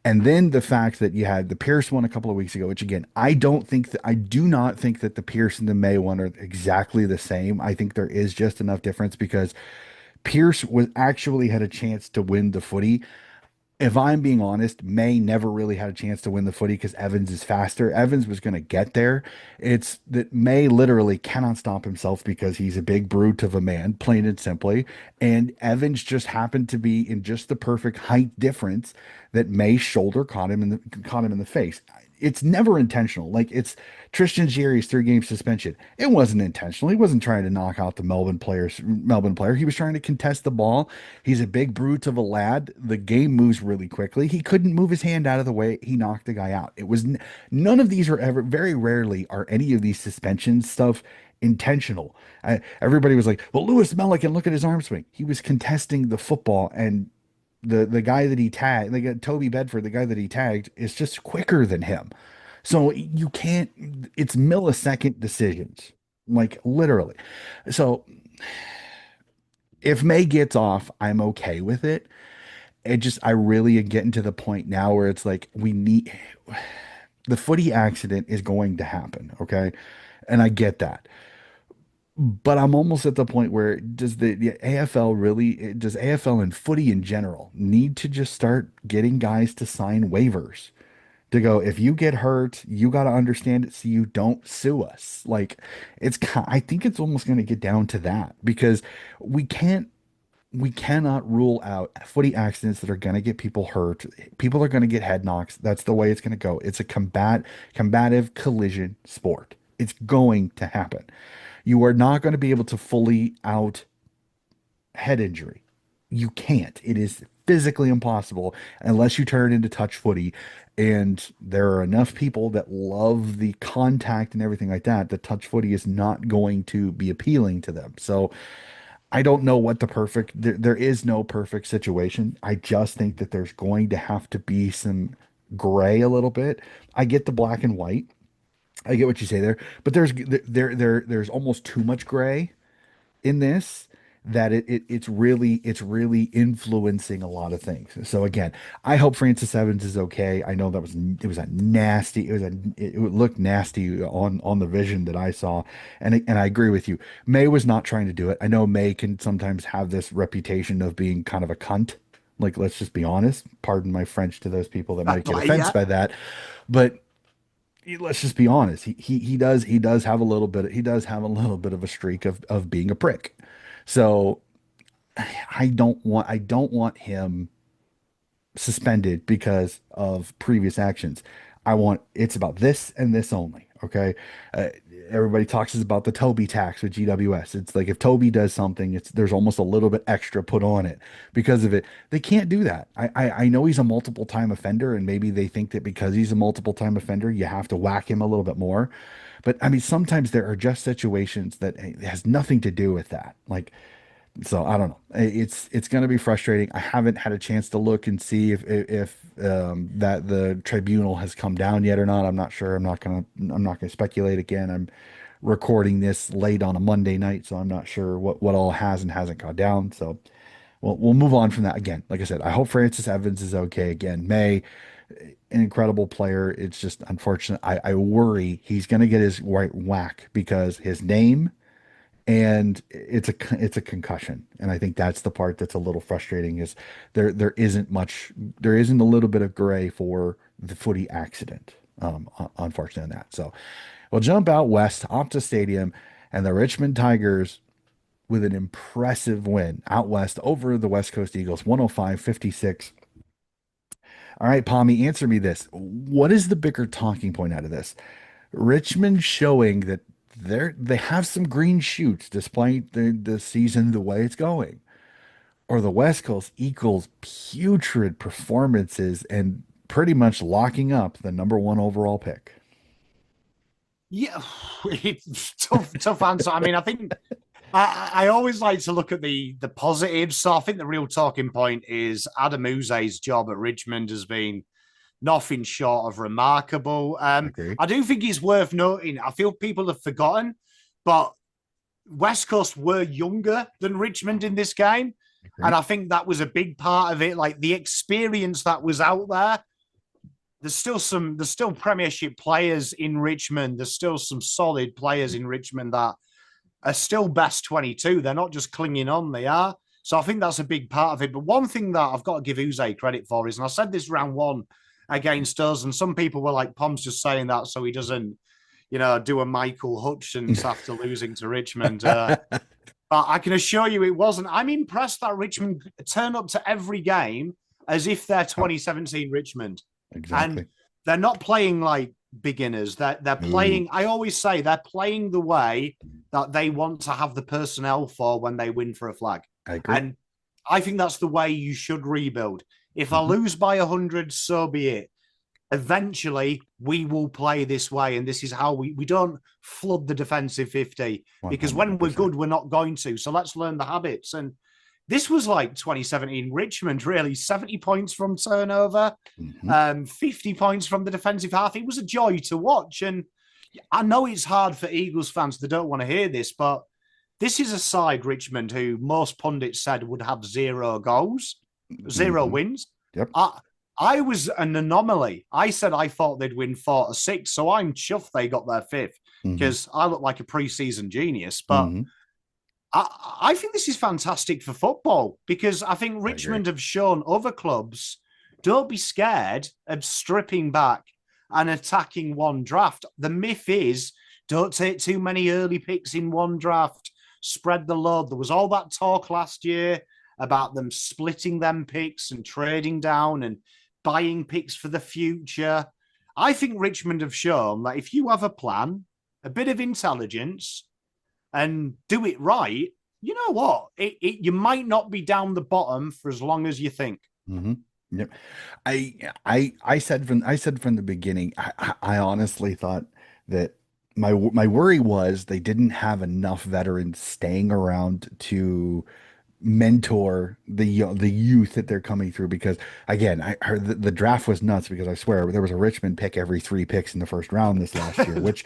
And then the fact that you had the Pierce one a couple of weeks ago, which again, I do not think that the Pierce and the May one are exactly the same. I think there is just enough difference because Pierce was actually had a chance to win the footy. If I'm being honest, May never really had a chance to win the footy because Evans is faster. Evans was going to get there. It's that May literally cannot stop himself because he's a big brute of a man, plain and simply. And Evans just happened to be in just the perfect height difference that May's shoulder caught him in the face. It's never intentional. Like it's Tristan Jerry's 3 game suspension. It wasn't intentional. He wasn't trying to knock out the Melbourne player. He was trying to contest the ball. He's a big brute of a lad. The game moves really quickly. He couldn't move his hand out of the way. He knocked the guy out. None of these are ever, very rarely are any of these suspension stuff intentional. Everybody was like, well, Lewis Mellican, look at his arm swing. He was contesting the football and the guy that he tagged, like Toby Bedford, the guy that he tagged, is just quicker than him. So you can't, it's millisecond decisions. like literally. So if May gets off, I'm okay with it. I really am getting to the point now where it's like the footy accident is going to happen, okay? And I get that. But I'm almost at the point where does AFL and footy in general need to just start getting guys to sign waivers to go, if you get hurt, you got to understand it so you don't sue us. Like I think it's almost going to get down to that because we can't we cannot rule out footy accidents that are going to get people hurt. People are going to get head knocks. That's the way it's going to go. It's a combative collision sport. It's going to happen. You are not going to be able to fully out head injury. You can't. It is physically impossible unless you turn it into touch footy. And there are enough people that love the contact and everything like that. That touch footy is not going to be appealing to them. So I don't know what there is no perfect situation. I just think that there's going to have to be some gray a little bit. I get the black and white. I get what you say there, but there's almost too much gray in this that it's really influencing a lot of things. So again, I hope Francis Evans is okay. I know it looked nasty on the vision that I saw, and I agree with you. May was not trying to do it. I know May can sometimes have this reputation of being kind of a cunt. Like, let's just be honest. Pardon my French to those people that might get offense Yeah. by that, but let's just be honest. He does have a little bit of a streak of being a prick. So I don't want him suspended because of previous actions. It's about this and this only. Okay. Uh, Everybody talks about the Toby tax with GWS. It's like if Toby does something, there's almost a little bit extra put on it because of it. They can't do that. I know he's a multiple time offender, and maybe they think that because he's a multiple time offender, you have to whack him a little bit more. But I mean, sometimes there are just situations that it has nothing to do with that. Like, so I don't know. It's going to be frustrating. I haven't had a chance to look and see if that the tribunal has come down yet or not. I'm not sure. I'm not gonna speculate again. I'm recording this late on a Monday night, so I'm not sure what all has and hasn't gone down. So we'll move on from that. Again, like I said, I hope Francis Evans is okay. Again, May, an incredible player. It's just unfortunate. I worry he's going to get his right whack because his name and it's a concussion, and I think that's the part that's a little frustrating is there isn't a little bit of gray for the footy accident, unfortunately on that. So we'll jump out west, Optus Stadium, and the Richmond Tigers with an impressive win out west over the West Coast Eagles, 105-56. All right, Palmy, answer me this: what is the bigger talking point out of this? Richmond showing that they have some green shoots despite the season the way it's going, or the West Coast equals putrid performances and pretty much locking up the number one overall pick. Yeah, it's tough answer. I mean, I think I always like to look at the positives. So I think the real talking point is Adam Uze's job at Richmond has been nothing short of remarkable. Agree. I do think it's worth noting. I feel people have forgotten, but West Coast were younger than Richmond in this game. And Agree. I think that was a big part of it. Like the experience that was out there. There's still premiership players in Richmond. There's still some solid players in Richmond that are still best 22. They're not just clinging on, they are. So I think that's a big part of it. But one thing that I've got to give Uze credit for is, and I said this round one against us, and some people were like, Pom's just saying that so he doesn't, do a Michael Hutchins after losing to Richmond. But I can assure you it wasn't. I'm impressed that Richmond turn up to every game as if they're 2017 Richmond. And Exactly. they're not playing like beginners. They're Ooh, playing, I always say, they're playing the way that they want to have the personnel for when they win for a flag. I agree. And I think that's the way you should rebuild. If I Mhm. lose by 100, so be it. Eventually, we will play this way. And this is how we don't flood the defensive 50 because when we're 100%. good, we're not going to. So let's learn the habits. And this was like 2017 Richmond, really 70 points from turnover, Mhm. 50 points from the defensive half. It was a joy to watch. And I know it's hard for Eagles fans. They don't want to hear this, but this is a side, Richmond, who most pundits said would have 0 goals, 0 wins. Yep. I, I was an anomaly. I said I thought they'd win 4-6, so I'm chuffed they got their fifth hmm because I look like a preseason genius. But hmm I think this is fantastic for football because I think I agree. Richmond have shown other clubs don't be scared of stripping back and attacking one draft. The myth is don't take too many early picks in one draft, spread the load. There was all that talk last year about them splitting them picks and trading down and buying picks for the future. I think Richmond have shown that if you have a plan, a bit of intelligence, and do it right, you know what? You might not be down the bottom for as long as you think. hmm Yep. I said from the beginning, I honestly thought that my worry was they didn't have enough veterans staying around to mentor the youth that they're coming through because again I heard the draft was nuts because I swear there was a Richmond pick every 3 picks in the first round this last year, which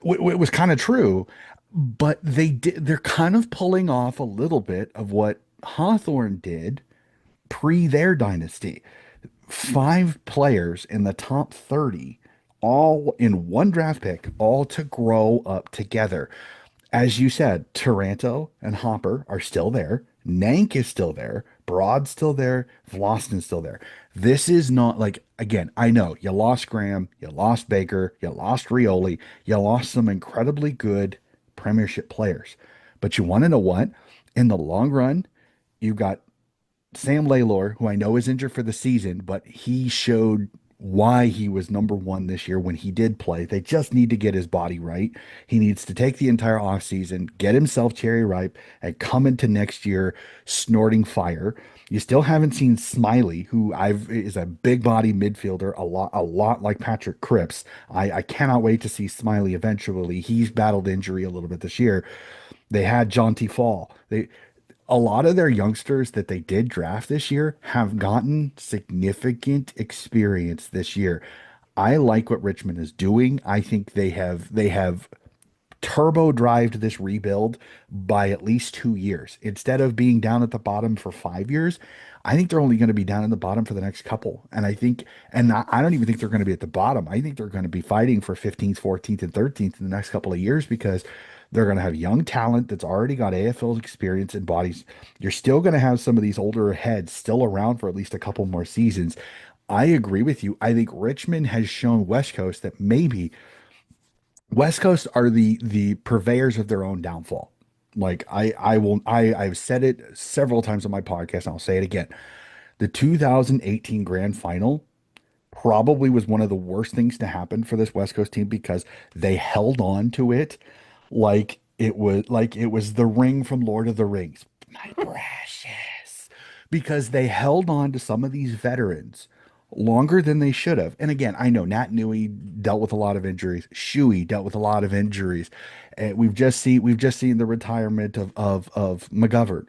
was kind of true, but they're kind of pulling off a little bit of what Hawthorn did pre their dynasty. 5 players in the top 30 all in one draft pick, all to grow up together. As you said, Taranto and Hopper are still there. Nank is still there. Broad's still there. Vlosten's still there. This is not like, again, I know you lost Graham, you lost Baker, you lost Rioli, you lost some incredibly good Premiership players. But you want to know what? In the long run, you've got Sam Laylor, who I know is injured for the season, but he showed why he was number one this year when he did play. They just need to get his body right. He needs to take the entire offseason, get himself cherry ripe, and come into next year snorting fire. You still haven't seen Smiley, who I've is a big body midfielder, a lot like Patrick Cripps. I cannot wait to see Smiley eventually. He's battled injury a little bit this year. They had Jonty Fall. They A lot of their youngsters that they did draft this year have gotten significant experience this year. I like what Richmond is doing. I think they have turbo drived this rebuild by at least 2 years. Instead of being down at the bottom for 5 years, I think they're only going to be down in the bottom for the next couple. And I don't even think they're going to be at the bottom. I think they're going to be fighting for 15th, 14th, and 13th in the next couple of years because they're going to have young talent that's already got AFL experience and bodies. You're still going to have some of these older heads still around for at least a couple more seasons. I agree with you. I think Richmond has shown West Coast that maybe West Coast are the purveyors of their own downfall. Like I've said it several times on my podcast, and I'll say it again. The 2018 grand final probably was one of the worst things to happen for this West Coast team because they held on to it like it was the ring from Lord of the Rings. My precious. Because they held on to some of these veterans longer than they should have. And again, I know Nat Nui dealt with a lot of injuries. Shuey dealt with a lot of injuries. And we've just seen the retirement of McGovern.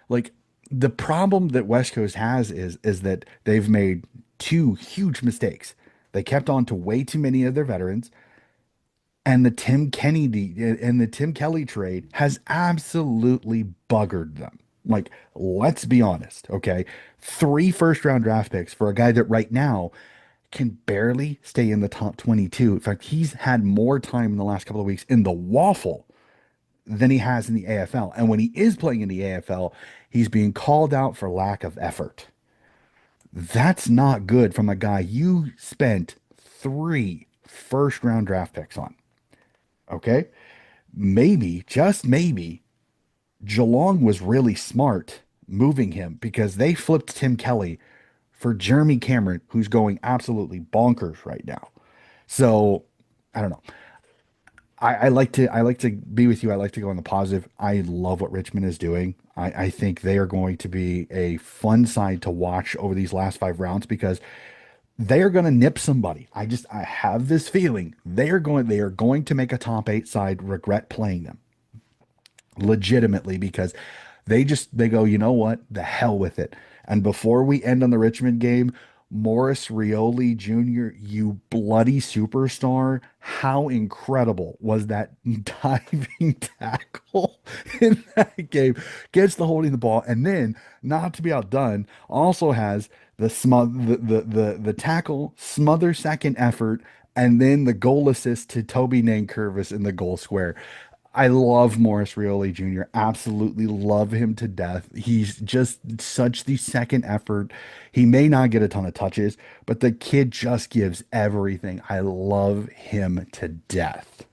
Like the problem that West Coast has is that they've made 2 huge mistakes. They kept on to way too many of their veterans, and the Tim Kelly trade has absolutely buggered them. Like, let's be honest, okay? 3 first round draft picks for a guy that right now can barely stay in the top 22. In fact, he's had more time in the last couple of weeks in the waffle than he has in the AFL. And when he is playing in the AFL, he's being called out for lack of effort. That's not good from a guy you spent 3 first round draft picks on. Okay. Maybe, just maybe, Geelong was really smart moving him because they flipped Tim Kelly for Jeremy Cameron, who's going absolutely bonkers right now. So I don't know. I like to be with you. I like to go on the positive. I love what Richmond is doing. I think they are going to be a fun side to watch over these last 5 rounds because they are going to nip somebody. I have this feeling they are going to make a top 8 side regret playing them legitimately because they go, you know what? The hell with it. And before we end on the Richmond game, Morris Rioli Jr., you bloody superstar. How incredible was that diving tackle in that game? Gets the holding the ball, and then, not to be outdone, also has the tackle, smother second effort, and then the goal assist to Toby Nankervis in the goal square. I love Morris Rioli Jr. Absolutely love him to death. He's just such the second effort. He may not get a ton of touches, but the kid just gives everything. I love him to death.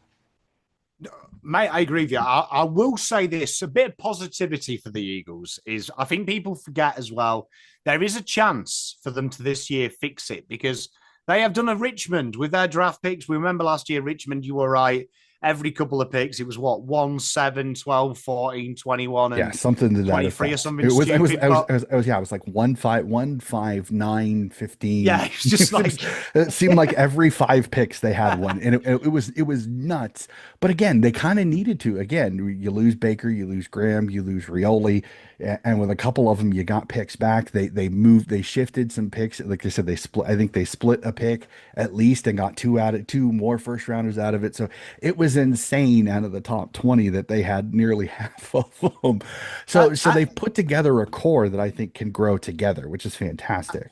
Mate, I agree with you. I will say this, a bit of positivity for the Eagles is I think people forget as well, there is a chance for them to this year fix it because they have done a Richmond with their draft picks. We remember last year, Richmond, you were right. Every couple of picks, it was what, 1, 7, 12, 14, 21, Yeah, and something to that 23 or effect. something It was, I was, stupid. I was, But I was, I was yeah, it was like 1, 5, 1, 5, 9, yeah, 15. it's just like, It seemed like every five picks they had one, and it was nuts. But again, they kind of needed to. Again, you lose Baker, you lose Graham, you lose Rioli, and with a couple of them, you got picks back. They shifted some picks. Like I said, they split. I think they split a pick at least and got two more first rounders out of it. So it was insane out of the top 20 that they had nearly half of them. I, So I, they've put together a core that I think can grow together, which is fantastic.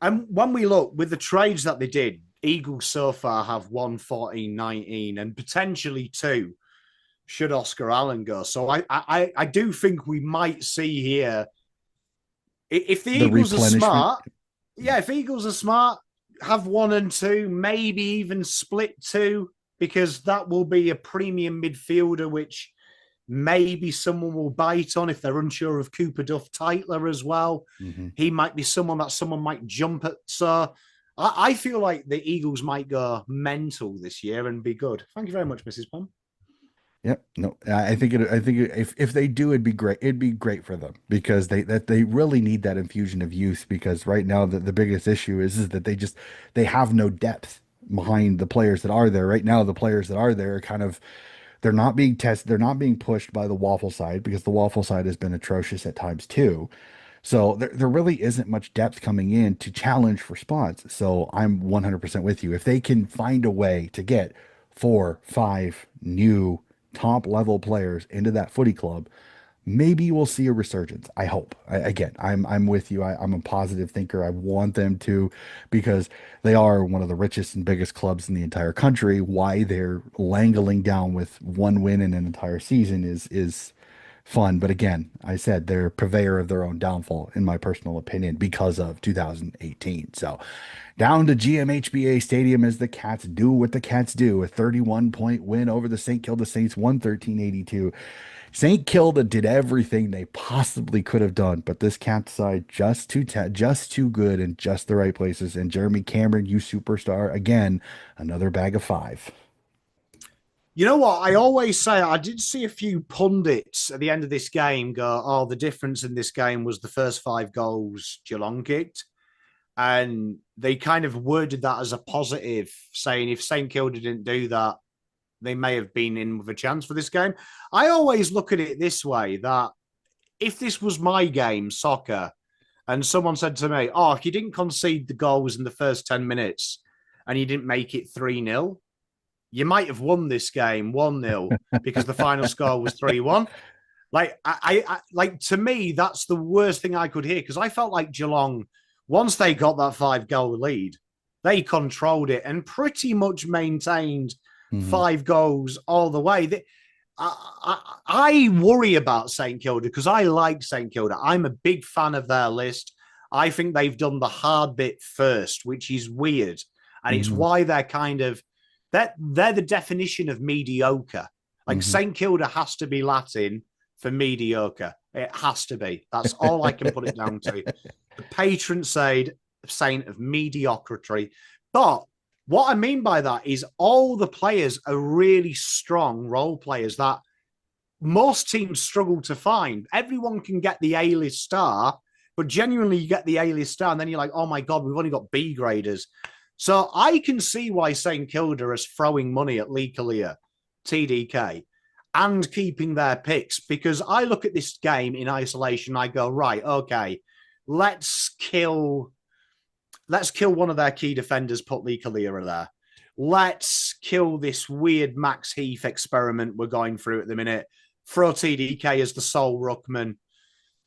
and when we look with the trades that they did, Eagles so far have 1, 14, 19, and potentially two should Oscar Allen go. So I do think we might see here if the The Eagles are replenishment. smart. Yeah, if Eagles are smart, have 1 and 2, maybe even split two, because that will be a premium midfielder, which maybe someone will bite on if they're unsure of Cooper Duff Titler as well. Mhm. He might be someone that someone might jump at. So I feel like the Eagles might go mental this year and be good. Thank you very much, Mrs. Pom. Yep. No, if they do, it'd be great. It'd be great for them because they really need that infusion of youth because right now the biggest issue is that they have no depth behind the players that are there. Right now, the players that are there are kind of they're not being tested, they're not being pushed by the waffle side because the waffle side has been atrocious at times too. So there really isn't much depth coming in to challenge for spots. So I'm 100% with you. If they can find a way to get 4, 5 new top level players into that footy club, maybe we'll see a resurgence. I hope. Again, I'm with you. I'm a positive thinker. I want them to because they are one of the richest and biggest clubs in the entire country. Why they're langling down with one win in an entire season is fun. But again, I said they're purveyor of their own downfall, in my personal opinion, because of 2018. So down to GMHBA Stadium as the Cats do what the Cats do, a 31-point win over the St. Kilda Saints, 113-82. St. Kilda did everything they possibly could have done, but this Cats side just too good in just the right places. And Jeremy Cameron, you superstar, again, another bag of five. You know what? I always say I did see a few pundits at the end of this game go, "Oh, the difference in this game was the first 5 goals Geelong kicked," and they kind of worded that as a positive, saying if St Kilda didn't do that, they may have been in with a chance for this game. I always look at it this way: that if this was my game, soccer, and someone said to me, "Oh, if you didn't concede the goals in the first 10 minutes and you didn't make it 3-0." You might have won this game 1-0 because the final score was 3-1. Like like to me, that's the worst thing I could hear because I felt like Geelong, once they got that 5 goal lead, they controlled it and pretty much maintained Mhm. 5 goals all the way. I worry about St Kilda because I like St Kilda. I'm a big fan of their list. I think they've done the hard bit first, which is weird, and it's Mhm. why they're kind of they're the definition of mediocre. Like Mhm. St Kilda has to be Latin for mediocre. It has to be. That's all I can put it down to. The patron saint of mediocrity. But what I mean by that is all the players are really strong role players that most teams struggle to find. Everyone can get the A-list star, but genuinely you get the A-list star and then you're like, oh my God, we've only got B graders. So I can see why St Kilda is throwing money at Lee Kalia, TDK, and keeping their picks because I look at this game in isolation. I go, right, okay, let's kill let's kill one of their key defenders, put Lee Kalira there. Let's kill this weird Max Heath experiment we're going through at the minute. Throw TDK as the sole ruckman,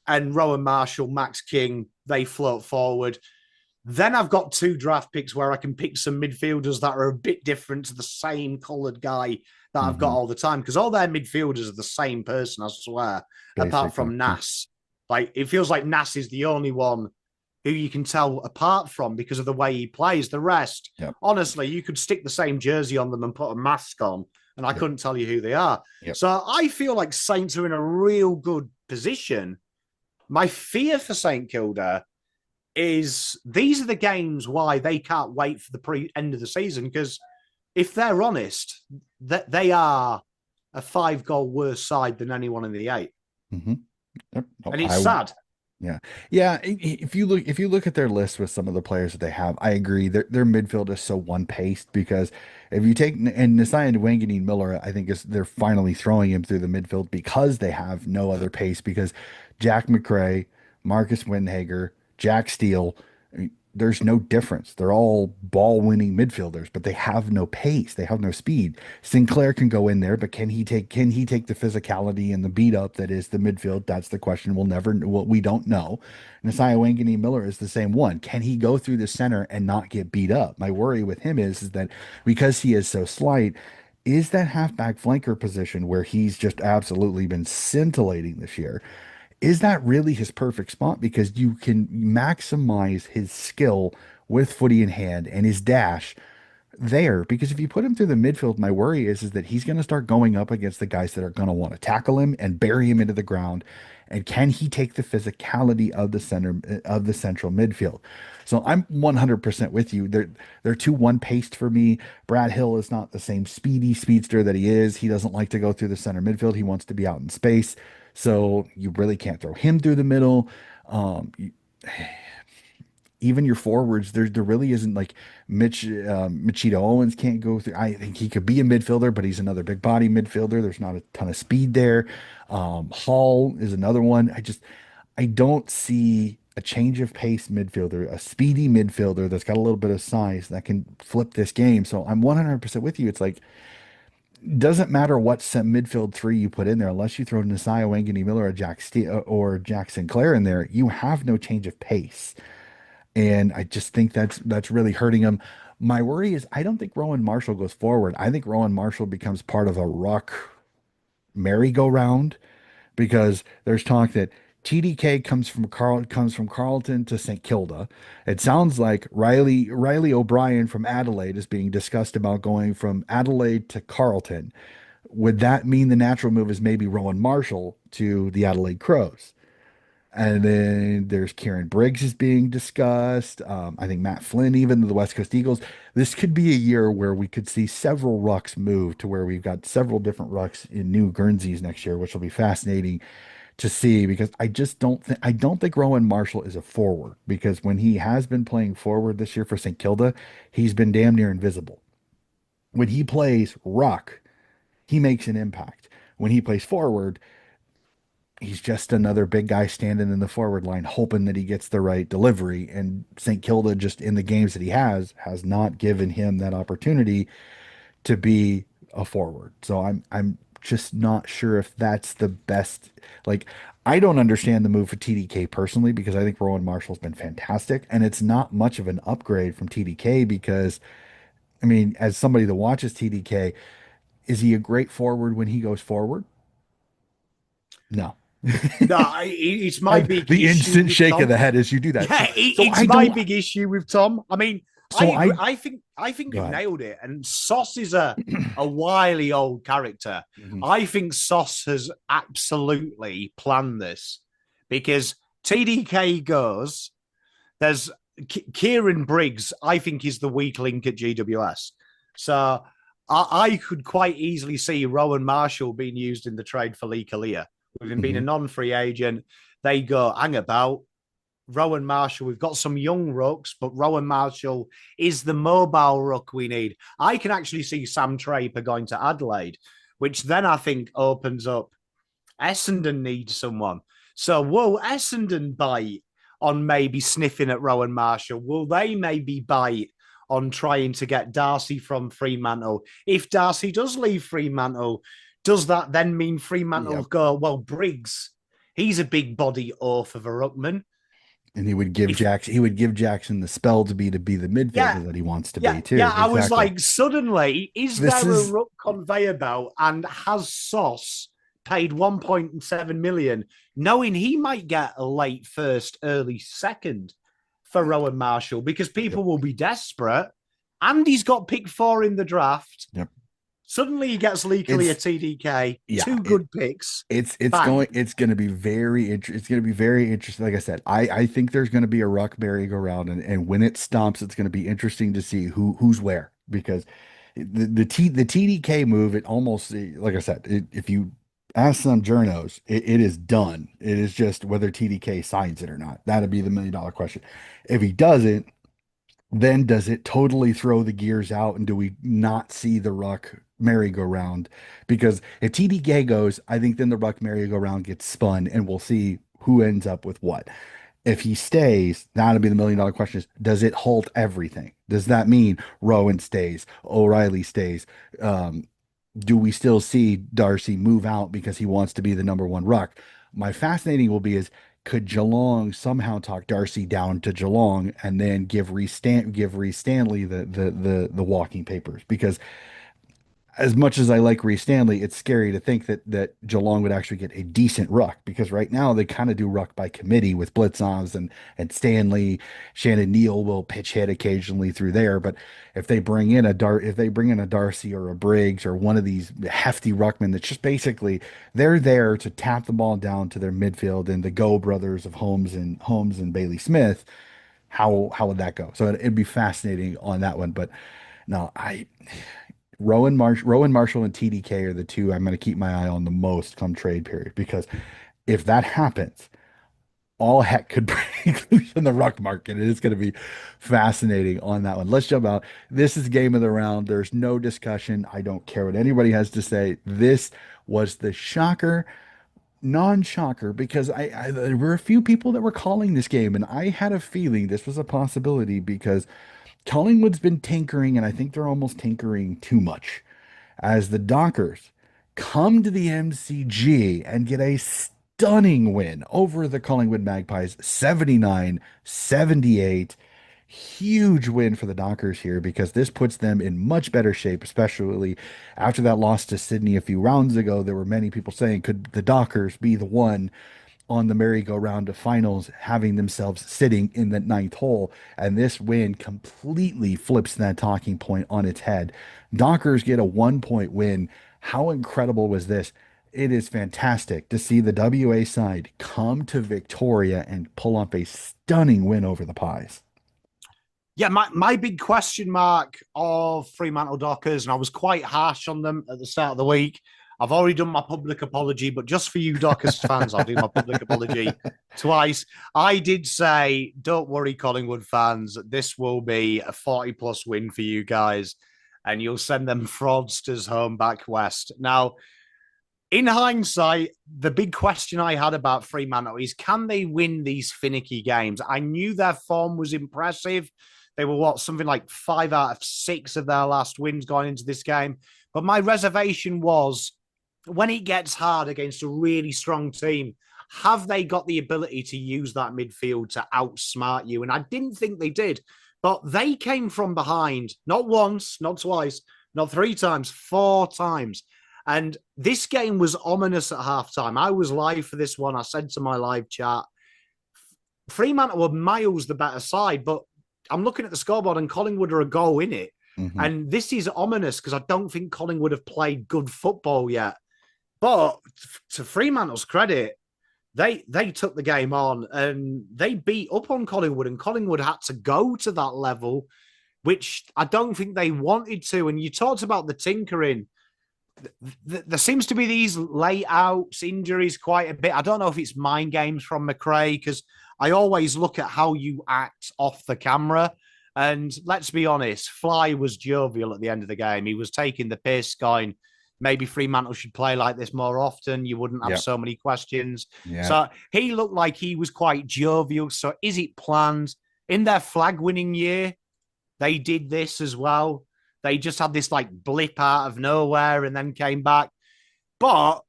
and Rowan Marshall, Max King, they float forward. Then I've got 2 draft picks where I can pick some midfielders that are a bit different to the same coloured guy that I've got all the time, because all their midfielders are the same person, I swear, apart Basically. from Nas. Like, it feels like Nas is the only one who you can tell apart from because of the way he plays. The rest, Yep. honestly, you could stick the same jersey on them and put a mask on, and I couldn't tell you who they are. Yep. So I feel like Saints are in a real good position. My fear for St Kilda is these are the games why they can't wait for the end of the season, because if they're honest, that they are a 5-goal worse side than anyone in the 8. Mm-hmm. Yep. No, and it's sad. Yeah. Yeah. If you look at their list with some of the players that they have, I agree. Their midfield is so one-paced because if you take and Nasai Wangini Miller, I think they're finally throwing him through the midfield because they have no other pace, because Jack McRae, Marcus Windhager, Jack Steele, I mean, there's no difference. They're all ball-winning midfielders, but they have no pace. They have no speed. Sinclair can go in there, but can he take the physicality and the beat up that is the midfield? That's the question. We don't know. Nasai Wangini Miller is the same one. Can he go through the center and not get beat up? My worry with him is that because he is so slight, is that halfback flanker position where he's just absolutely been scintillating this year, is that really his perfect spot? Because you can maximize his skill with footy in hand and his dash there. Because if you put him through the midfield, my worry is that he's going to start going up against the guys that are going to want to tackle him and bury him into the ground. And can he take the physicality of the central midfield? So I'm 100% with you. They're too one-paced for me. Brad Hill is not the same speedster that he is. He doesn't like to go through the center midfield. He wants to be out in space. So you really can't throw him through the middle. Even your forwards, there really isn't like Machito Owens can't go through. I think he could be a midfielder, but he's another big body midfielder. There's not a ton of speed there. Hall is another one. I don't see a change of pace midfielder, a speedy midfielder that's got a little bit of size that can flip this game. So I'm 100% with you. It's like, doesn't matter what midfield 3 you put in there, unless you throw Nasai Wangini Miller or Jack Sinclair in there, you have no change of pace. And I just think that's really hurting him. My worry is I don't think Rowan Marshall goes forward. I think Rowan Marshall becomes part of a ruck merry-go-round, because there's talk that TDK comes from Carlton to St Kilda. It sounds like Riley O'Brien from Adelaide is being discussed about going from Adelaide to Carlton. Would that mean the natural move is maybe Rowan Marshall to the Adelaide Crows? And then there's Kieran Briggs is being discussed. I think Matt Flynn, even to the West Coast Eagles. This could be a year where we could see several rucks move to where we've got several different rucks in new Guernseys next year, which will be fascinating to see, because I don't think Rowan Marshall is a forward, because when he has been playing forward this year for St Kilda, he's been damn near invisible. When he plays ruck, he makes an impact. When he plays forward, he's just another big guy standing in the forward line, hoping that he gets the right delivery. And St. Kilda, just in the games that he has not given him that opportunity to be a forward. So I'm just not sure if that's the best. Like, I don't understand the move for TDK personally, because I think Rowan Marshall's been fantastic, and it's not much of an upgrade from TDK because, I mean, as somebody that watches TDK, is he a great forward when he goes forward? No. No, it's my And big the issue instant with shake of Tom. the head as you do that. Yeah, So it's I my don't. big issue with Tom. I mean, I So agree. I I think go you've ahead. nailed it. And Sauce is a wily old character. Mhm. I think Sauce has absolutely planned this, because TDK goes. There's Kieran Briggs. I think is the weak link at GWS. So I could quite easily see Rowan Marshall being used in the trade for Lee Kalia. With him being a Mhm. non-free agent, they go, hang about. Rowan Marshall, we've got some young rucks, but Rowan Marshall is the mobile ruck we need. I can actually see Sam Draper going to Adelaide, which then I think opens up Essendon needs someone. So will Essendon bite on maybe sniffing at Rowan Marshall? Will they maybe bite on trying to get Darcy from Fremantle? If Darcy does leave Fremantle, does that then mean Fremantle Yep. go, well, Briggs, he's a big body oaf of a ruckman. And he would give Jackson the spell to be the Yeah, midfielder that he wants to yeah, be yeah. too. I was Exactly. like, suddenly, is This there a is ruck conveyor belt and has Sauce paid 1.7 million, knowing he might get a late first, early second for Rowan Marshall because Yep. people will be desperate and he's got pick 4 in the draft. Yep. Suddenly he gets legally a It's TDK, yeah, two good picks. Bang. it's going to be it's going to be very interesting. Like I said, I think there's going to be a ruck merry-go-round, and when it stops, it's going to be interesting to see who's where, because the TDK move, it almost, like I said, if you ask some journos, it is done. It is just whether TDK signs it or not. That'd be the $1 million question. If he doesn't, then does it totally throw the gears out, and do we not see the ruck merry-go-round? Because if TDK goes, I think then the ruck merry-go-round gets spun and we'll see who ends up with what. If he stays, that'll be the $1 million question: is does it halt everything? Does that mean Rowan stays, O'Reilly stays? Um, do we still see Darcy move out because he wants to be the number one ruck? My fascinating will be is, could Geelong somehow talk Darcy down to Geelong and then give Reece Stanley the walking papers? Because as much as I like Reece Stanley, it's scary to think that Geelong would actually get a decent ruck, because right now they kind of do ruck by committee with Blitzons and Stanley. Shannon Neal will pitch hit occasionally through there, but if they bring in a Darcy or a Briggs or one of these hefty ruckmen that's just basically they're there to tap the ball down to their midfield and the Go brothers of Holmes and Bailey Smith, how would that go? So it'd be fascinating on that one, but no, Rowan Marshall and TDK are the two I'm going to keep my eye on the most come trade period, because if that happens, all heck could break loose in the ruck market. It is going to be fascinating on that one. Let's jump out. This is game of the round. There's no discussion. I don't care what anybody has to say. This was the shocker, non-shocker, because there were a few people that were calling this game, and I had a feeling this was a possibility because Collingwood's been tinkering, and I think they're almost tinkering too much, as the Dockers come to the MCG and get a stunning win over the Collingwood Magpies, 79-78. Huge win for the Dockers here, because this puts them in much better shape, especially after that loss to Sydney a few rounds ago. There were many people saying, could the Dockers be the one on the merry-go-round of finals, having themselves sitting in the ninth hole? And this win completely flips that talking point on its head. Dockers get a 1-point win. How incredible was this? It is fantastic to see the WA side come to Victoria and pull off a stunning win over the Pies. Yeah, my big question mark of Fremantle Dockers, and I was quite harsh on them at the start of the week. I've already done my public apology, but just for you Dockers fans, I'll do my public apology twice. I did say, don't worry, Collingwood fans, this will be a 40-plus win for you guys, and you'll send them fraudsters home back west. Now, in hindsight, the big question I had about Fremantle is, can they win these finicky games? I knew their form was impressive. They were something like 5 out of 6 of their last wins going into this game. But my reservation was, when it gets hard against a really strong team, have they got the ability to use that midfield to outsmart you? And I didn't think they did. But they came from behind, not once, not twice, not 3 times, 4 times. And this game was ominous at halftime. I was live for this one. I said to my live chat, Fremantle were miles the better side, but I'm looking at the scoreboard and Collingwood are a goal in it. Mm-hmm. And this is ominous because I don't think Collingwood have played good football yet. But to Fremantle's credit, they took the game on and they beat up on Collingwood, and Collingwood had to go to that level, which I don't think they wanted to. And you talked about the tinkering. There seems to be these late outs, injuries quite a bit. I don't know if it's mind games from McRae, because I always look at how you act off the camera. And let's be honest, Fly was jovial at the end of the game. He was taking the piss, going, maybe Fremantle should play like this more often. You wouldn't have Yep. so many questions. Yep. So he looked like he was quite jovial. So is it planned? In their flag winning year, they did this as well. They just had this like blip out of nowhere and then came back. But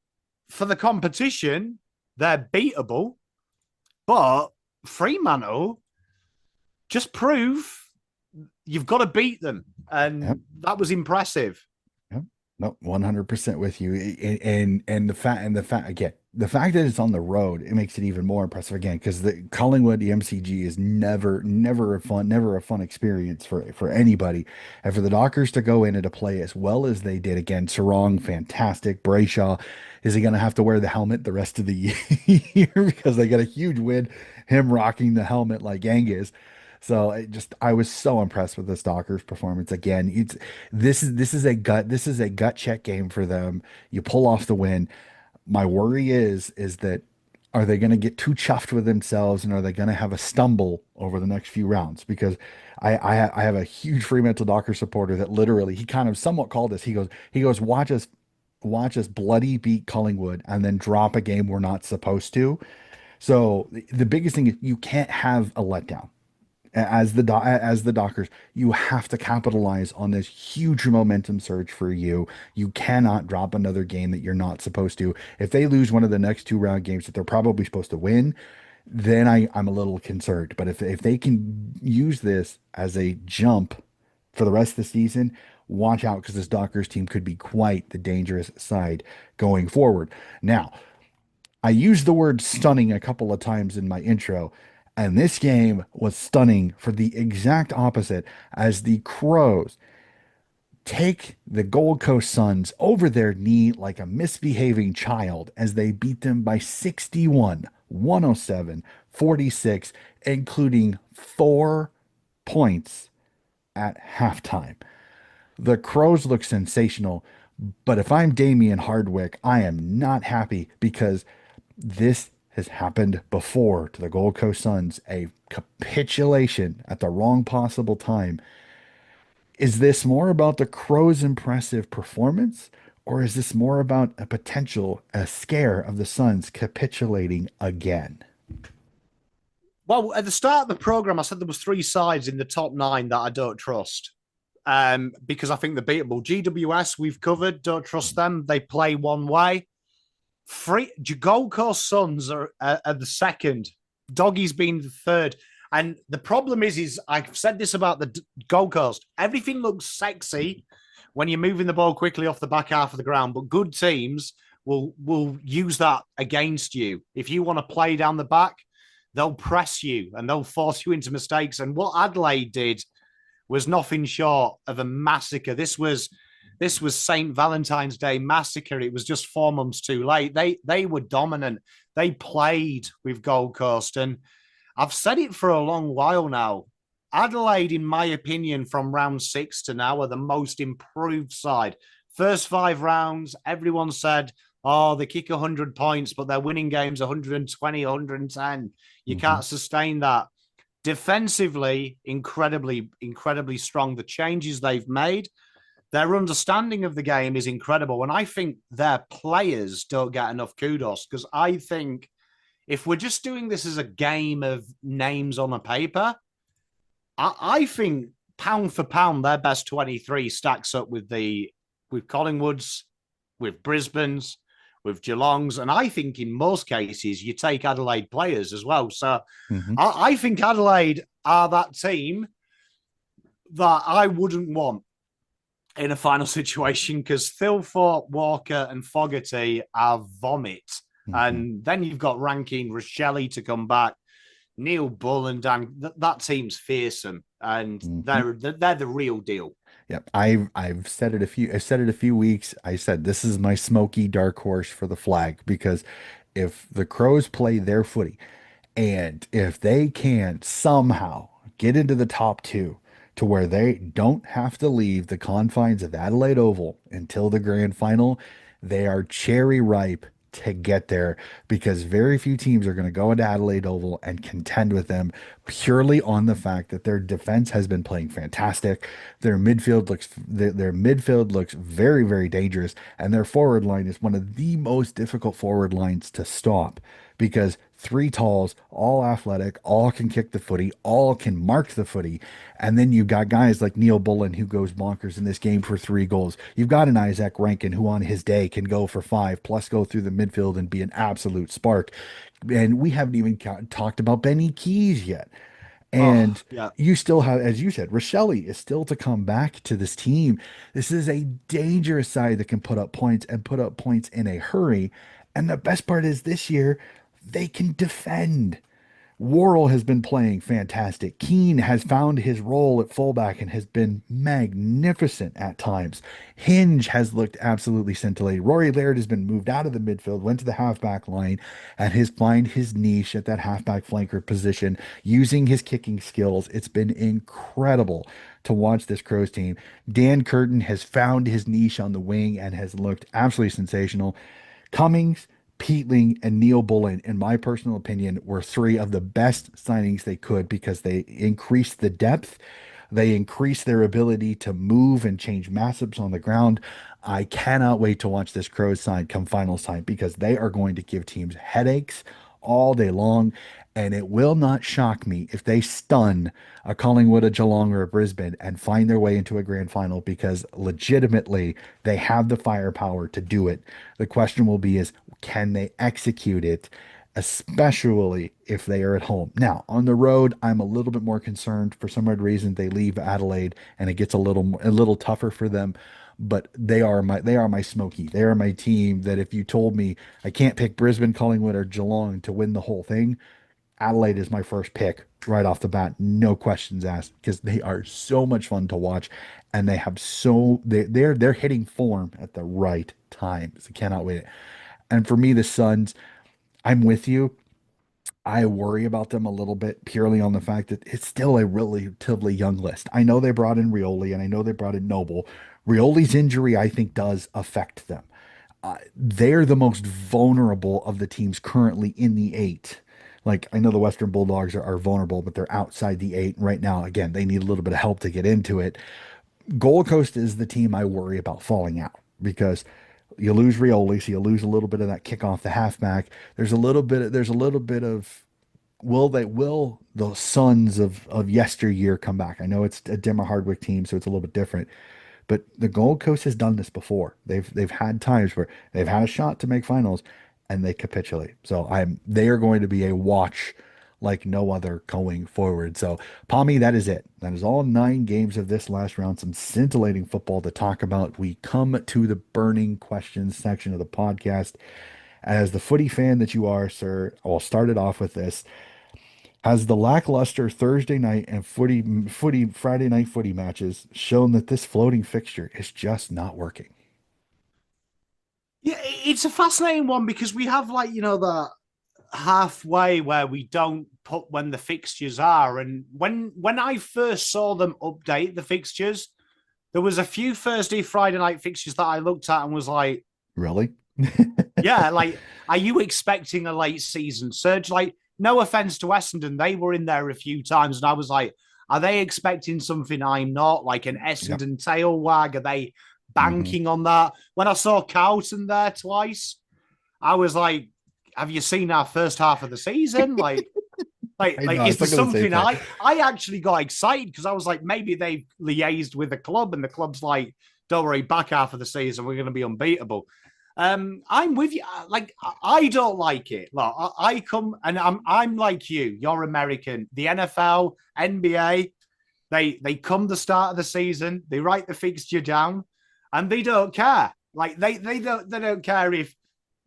for the competition, they're beatable. But Fremantle just prove you've got to beat them. Yep. And that was impressive. Yep. No, 100% with you. And the fact again, the fact that it's on the road, it makes it even more impressive again because the Collingwood, the MCG is never a fun experience for anybody. And for the Dockers to go in and to play as well as they did again, Sarong, fantastic. Brayshaw, is he going to have to wear the helmet the rest of the year because they got a huge win, him rocking the helmet like Angus. So I was so impressed with this Dockers performance again. This is a gut check game for them. You pull off the win. My worry is that are they going to get too chuffed with themselves and are they going to have a stumble over the next few rounds? Because I have a huge Fremantle Dockers supporter that literally he kind of somewhat called us. He goes watch us bloody beat Collingwood and then drop a game we're not supposed to. So the biggest thing is you can't have a letdown as the Dockers, you have to capitalize on this huge momentum surge for you. You cannot drop another game that you're not supposed to. If they lose one of the next two round games that they're probably supposed to win, then I'm a little concerned. But if they can use this as a jump for the rest of the season, watch out because this Dockers team could be quite the dangerous side going forward. Now, I used the word stunning a couple of times in my intro, and this game was stunning for the exact opposite as the Crows take the Gold Coast Suns over their knee like a misbehaving child as they beat them by 61, 107, 46, including 4 points at halftime. The Crows look sensational, but if I'm Damian Hardwick, I am not happy because this has happened before to the Gold Coast Suns, a capitulation at the wrong possible time. Is this more about the Crows' impressive performance, or is this more about a scare of the Suns capitulating again? Well, at the start of the program, I said there was three sides in the top nine that I don't trust. Because I think they're beatable. GWS, we've covered. Don't trust them. They play one way. Gold Coast Suns are the second. Doggy's been the third. And the problem is I've said this about the Gold Coast. Everything looks sexy when you're moving the ball quickly off the back half of the ground, but good teams will use that against you. If you want to play down the back, they'll press you and they'll force you into mistakes. And what Adelaide did was nothing short of a massacre. This was St. Valentine's Day massacre. It was just 4 months too late. They were dominant. They played with Gold Coast, and I've said it for a long while now. Adelaide, in my opinion, from round 6 to now, are the most improved side. First 5 rounds, everyone said, "Oh, they kick 100 points, but they're winning games 120, 110. You Mm-hmm. can't sustain that." Defensively, incredibly strong. The changes they've made, their understanding of the game is incredible. And I think their players don't get enough kudos because I think if we're just doing this as a game of names on a paper, I think pound for pound, their best 23 stacks up with Collingwood's, with Brisbane's, with Geelong's. And I think in most cases, you take Adelaide players as well. So Mm-hmm. I think Adelaide are that team that I wouldn't want in a final situation because Thilthorpe, Walker, and Fogarty are vomit. Mm-hmm. And then you've got Rankin, Rochelle to come back, Neil Bull and Dan. That team's fearsome, and Mm-hmm. they're the real deal. Yep. I've said it a few weeks. I said this is my smoky dark horse for the flag because if the Crows play their footy and if they can somehow get into the top two to where they don't have to leave the confines of Adelaide Oval until the grand final, they are cherry ripe to get there because very few teams are going to go into Adelaide Oval and contend with them purely on the fact that their defense has been playing fantastic. Their midfield looks very, very dangerous, and their forward line is one of the most difficult forward lines to stop because three talls, all athletic, all can kick the footy, all can mark the footy. And then you've got guys like Neil Bullen who goes bonkers in this game for 3 goals. You've got an Isaac Rankin who on his day can go for 5, plus go through the midfield and be an absolute spark. And we haven't even talked about Benny Keys yet. Oh, And yeah. you still have, as you said, Rochelle is still to come back to this team. This is a dangerous side that can put up points and put up points in a hurry. And the best part is this year, they can defend. Worrell has been playing fantastic. Keane has found his role at fullback and has been magnificent at times. Hinge has looked absolutely scintillating. Rory Laird has been moved out of the midfield, went to the halfback line, and has found his niche at that halfback flanker position using his kicking skills. It's been incredible to watch this Crows team. Dan Curtin has found his niche on the wing and has looked absolutely sensational. Cummings, Peatling, and Neil Bullen, in my personal opinion, were three of the best signings they could because they increased the depth. They increased their ability to move and change matchups on the ground. I cannot wait to watch this Crows side come finals time because they are going to give teams headaches all day long. And it will not shock me if they stun a Collingwood, a Geelong, or a Brisbane and find their way into a grand final because legitimately they have the firepower to do it. The question will be is can they execute it, especially if they are at home? Now, on the road, I'm a little bit more concerned. For some odd reason, they leave Adelaide and it gets a little tougher for them. But they are my Smoky. They are my team that if you told me I can't pick Brisbane, Collingwood, or Geelong to win the whole thing, Adelaide is my first pick right off the bat, no questions asked, because they are so much fun to watch, and they're hitting form at the right time. So cannot wait. And for me, the Suns, I'm with you. I worry about them a little bit purely on the fact that it's still a relatively young list. I know they brought in Rioli and I know they brought in Noble. Rioli's injury, I think, does affect them. They're the most vulnerable of the teams currently in the eight. Like, I know the Western Bulldogs are vulnerable, but they're outside the eight right now. Again, they need a little bit of help to get into it. Gold Coast is the team I worry about falling out because you lose Rioli, so you lose a little bit of that kick off the halfback. There's a little bit of will the Suns of yesteryear come back? I know it's a Dimmer Hardwick team, so it's a little bit different. But the Gold Coast has done this before. They've had times where they've had a shot to make finals and they capitulate. So they are going to be a watch like no other going forward. So Palmy, that is it. That is all 9 games of this last round. Some scintillating football to talk about. We come to the burning questions section of the podcast. As the footy fan that you are, sir, I'll start it off with this. Has the lackluster Thursday night and Friday night footy matches shown that this floating fixture is just not working? Yeah, it's a fascinating one because we have like, the halfway where we don't put when the fixtures are. And when I first saw them update the fixtures, there was a few Thursday, Friday night fixtures that I looked at and was like, Really? yeah, like, are you expecting a late season surge? Like, no offense to Essendon, they were in there a few times, and I was like, are they expecting something I'm not? Like an Yep. Essendon tail wag? Are they Hmm. banking on that? When I saw Carlton there twice, I was like, have you seen our first half of the season? I know. I Is was there thinking the same something thing. I actually got excited because I was like, maybe they liaised with the club and the club's like, don't worry, back half of the season, we're going to be unbeatable. I'm with you. Like, I don't like it. Look, I come and I'm like you. You're American. The NFL, NBA, they come the start of the season, they write the fixture down, and they don't care. Like they don't care if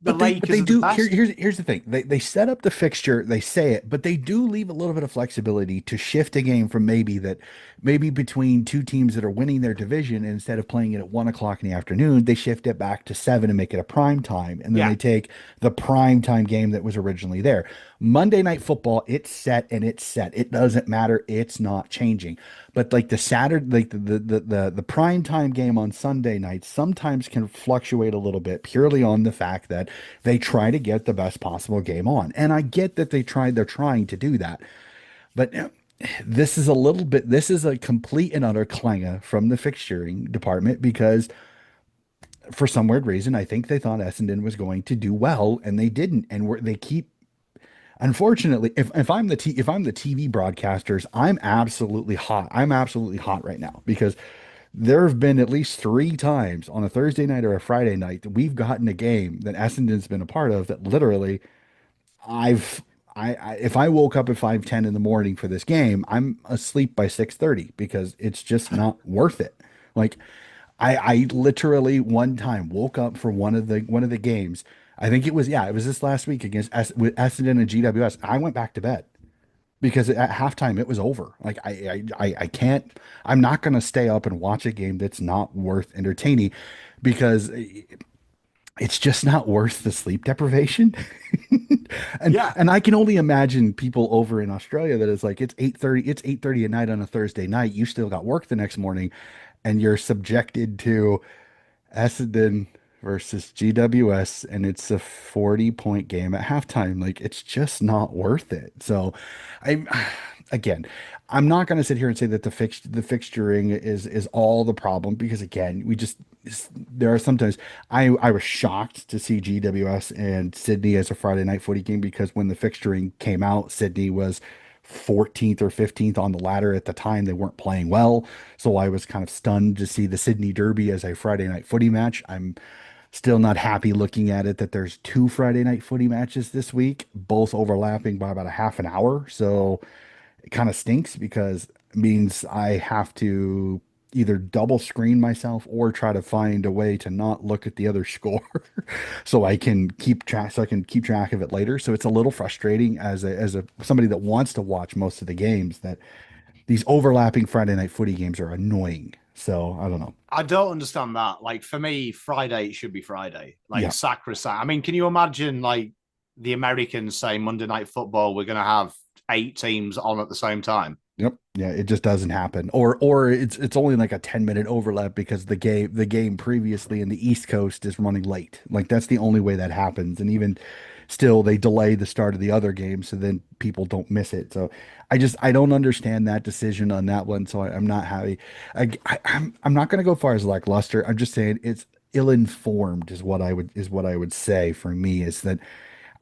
the But they Lakers are the do. best. Here's the thing. They set up the fixture. They say it, but they do leave a little bit of flexibility to shift a game from maybe between two teams that are winning their division. And instead of playing it at 1 o'clock in the afternoon, they shift it back to 7 and make it a prime time. And then Yeah, they take the prime time game that was originally there. Monday Night Football, it's set and it's set. It doesn't matter. It's not changing. But like the Saturday, like the prime time game on Sunday night sometimes can fluctuate a little bit purely on the fact that they try to get the best possible game on. And I get that they're trying to do that. But this is a complete and utter clanger from the fixturing department because for some weird reason, I think they thought Essendon was going to do well and they didn't. And they keep, unfortunately, if I'm the TV broadcasters, I'm absolutely hot. I'm absolutely hot right now because there have been at least three times on a Thursday night or a Friday night that we've gotten a game that Essendon's been a part of that literally I've if I woke up at 5:10 in the morning for this game, I'm asleep by 6:30 because it's just not worth it. Like I literally one time woke up for one of the games. I think it was this last week against with Essendon and GWS. I went back to bed because at halftime it was over. Like I can't, I'm not going to stay up and watch a game that's not worth entertaining because it's just not worth the sleep deprivation. Yeah. And I can only imagine people over in Australia that is like it's 8:30 at night on a Thursday night. You still got work the next morning and you're subjected to Essendon versus GWS, and it's a 40-point game at halftime. Like it's just not worth it. So I again, I'm not going to sit here and say that the fixturing is all the problem because again, there are sometimes I was shocked to see GWS and Sydney as a Friday night footy game because when the fixturing came out, Sydney was 14th or 15th on the ladder at the time. They weren't playing well. So I was kind of stunned to see the Sydney Derby as a Friday night footy match. I'm still not happy looking at it that there's two Friday night footy matches this week, both overlapping by about a half an hour. So it kind of stinks because it means I have to either double screen myself or try to find a way to not look at the other score so I can keep track of it later. So it's a little frustrating as a somebody that wants to watch most of the games that these overlapping Friday night footy games are annoying. So I don't know. I don't understand that. Like for me, Friday it should be Friday. Like Yeah. sacrosanct. I mean, can you imagine like the Americans saying Monday Night Football, we're gonna have 8 teams on at the same time? Yep. Yeah, it just doesn't happen. Or it's only like a 10-minute overlap because the game previously in the East Coast is running late. Like that's the only way that happens. And even still they delay the start of the other game so then people don't miss it. So I don't understand that decision on that one. So I'm not happy. I'm not gonna go far as lackluster. I'm just saying it's ill-informed is what I would say for me is that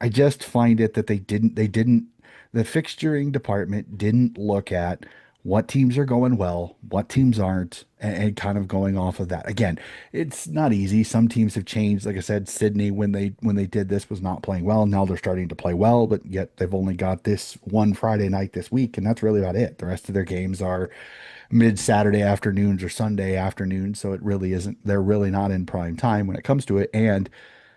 I just find it that the fixturing department didn't look at what teams are going well, what teams aren't, and kind of going off of that. Again, it's not easy. Some teams have changed. Like I said, Sydney when they did this was not playing well. Now they're starting to play well, but yet they've only got this one Friday night this week, and that's really about it. The rest of their games are mid Saturday afternoons or Sunday afternoons, so it really isn't. They're really not in prime time when it comes to it, and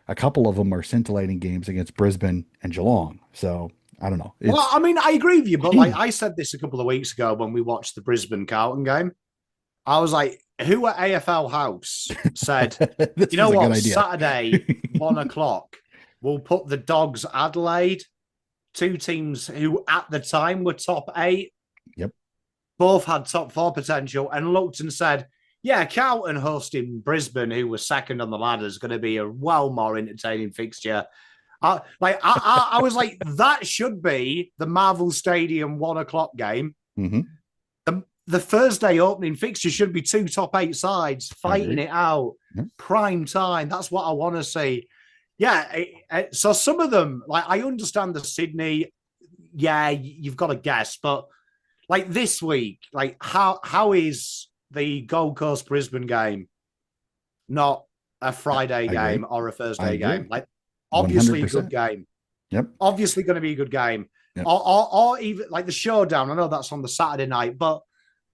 a couple of them are scintillating games against Brisbane and Geelong. So I don't know. Well, It's I mean, I agree with you, but like I said this a couple of weeks ago when we watched the Brisbane Carlton game, I was like, who at AFL House said, this you is know a good what, idea. Saturday, 1 o'clock, we'll put the Dogs Adelaide, two teams who at the time were top 8, Yep. both had top 4 potential, and looked and said, yeah, Carlton hosting Brisbane, who was second on the ladder, is going to be a well more entertaining fixture. I was like, that should be the Marvel Stadium 1 o'clock game. Hmm. The Thursday opening fixture should be two top 8 sides I fighting agree. it out, Yep. prime time. That's what I want to see. Yeah. So some of them, like I understand the Sydney. Yeah, you've got to guess, but like this week, like how is the Gold Coast Brisbane game not a Friday I agree. game or a I Thursday agree. game? Like obviously a good 100%. game. Yep. Obviously going to be a good game. Yep. Or even like the showdown. I know that's on the Saturday night, but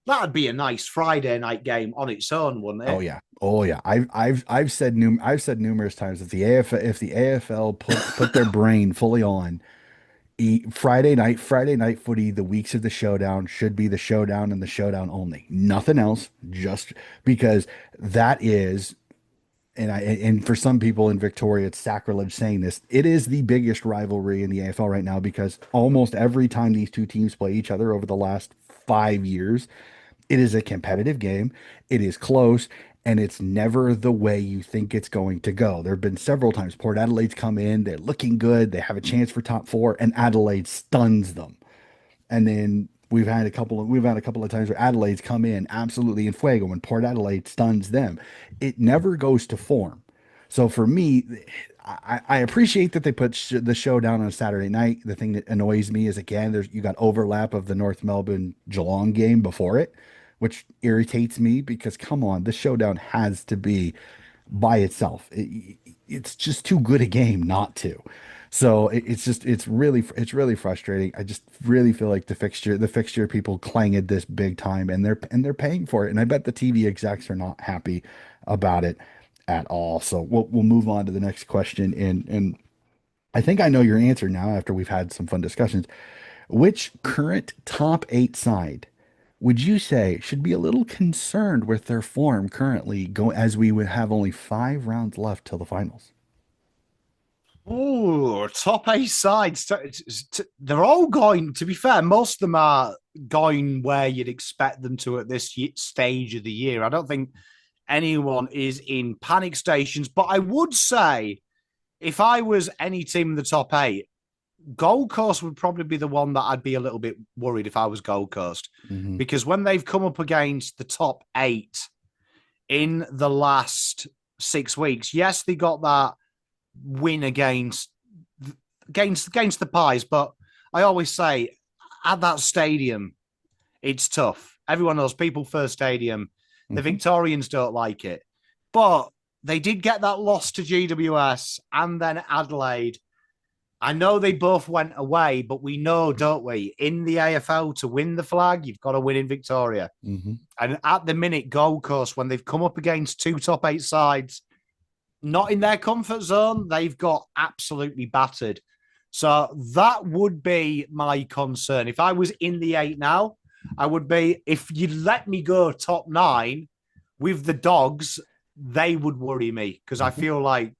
that'd be a nice Friday night game on its own, wouldn't Oh it? yeah. Oh yeah. I've said numerous times if the AFL put their brain fully on Friday night footy, the weeks of the showdown should be the showdown and the showdown only. Nothing else, just because that is and for some people in Victoria, it's sacrilege saying this. It is the biggest rivalry in the AFL right now because almost every time these two teams play each other over the last 5 years, it is a competitive game. It is close. and it's never the way you think it's going to go. There have been several times Port Adelaide's come in, they're looking good, they have a chance for top four, and Adelaide stuns them. And then we've had a couple of times where Adelaide's come in absolutely in fuego when Port Adelaide stuns them. It never goes to form. So for me, I appreciate that they put the show down on a Saturday night. The thing that annoys me is again, you got overlap of the North Melbourne Geelong game before it, which irritates me because come on, the showdown has to be by itself. It's just too good a game not to. So it's really frustrating. I just really feel like the fixture people clanged this big time, and they're paying for it. And I bet the TV execs are not happy about it at all. So we'll move on to the next question. And I think I know your answer now after we've had some fun discussions. Which current top eight side would you say should be a little concerned with their form currently go as we would have only 5 rounds left till the finals? Oh, top eight sides. They're all going, to be fair, most of them are going where you'd expect them to at this stage of the year. I don't think anyone is in panic stations, but I would say if I was any team in the top eight, Gold Coast would probably be the one that I'd be a little bit worried if I was Gold Coast, Hmm. because when they've come up against the top eight in the last 6 weeks, yes, they got that win against the Pies, but I always say at that stadium, it's tough. Everyone knows People First Stadium. The Hmm. Victorians don't like it, but they did get that loss to GWS and then Adelaide. I know they both went away, but we know, don't we, in the AFL to win the flag, you've got to win in Victoria. Hmm. And at the minute, Gold Coast, when they've come up against two top eight sides, not in their comfort zone, they've got absolutely battered. So that would be my concern. If I was in the eight now, I would be, if you let me go top nine with the Dogs, they would worry me because I Hmm. feel like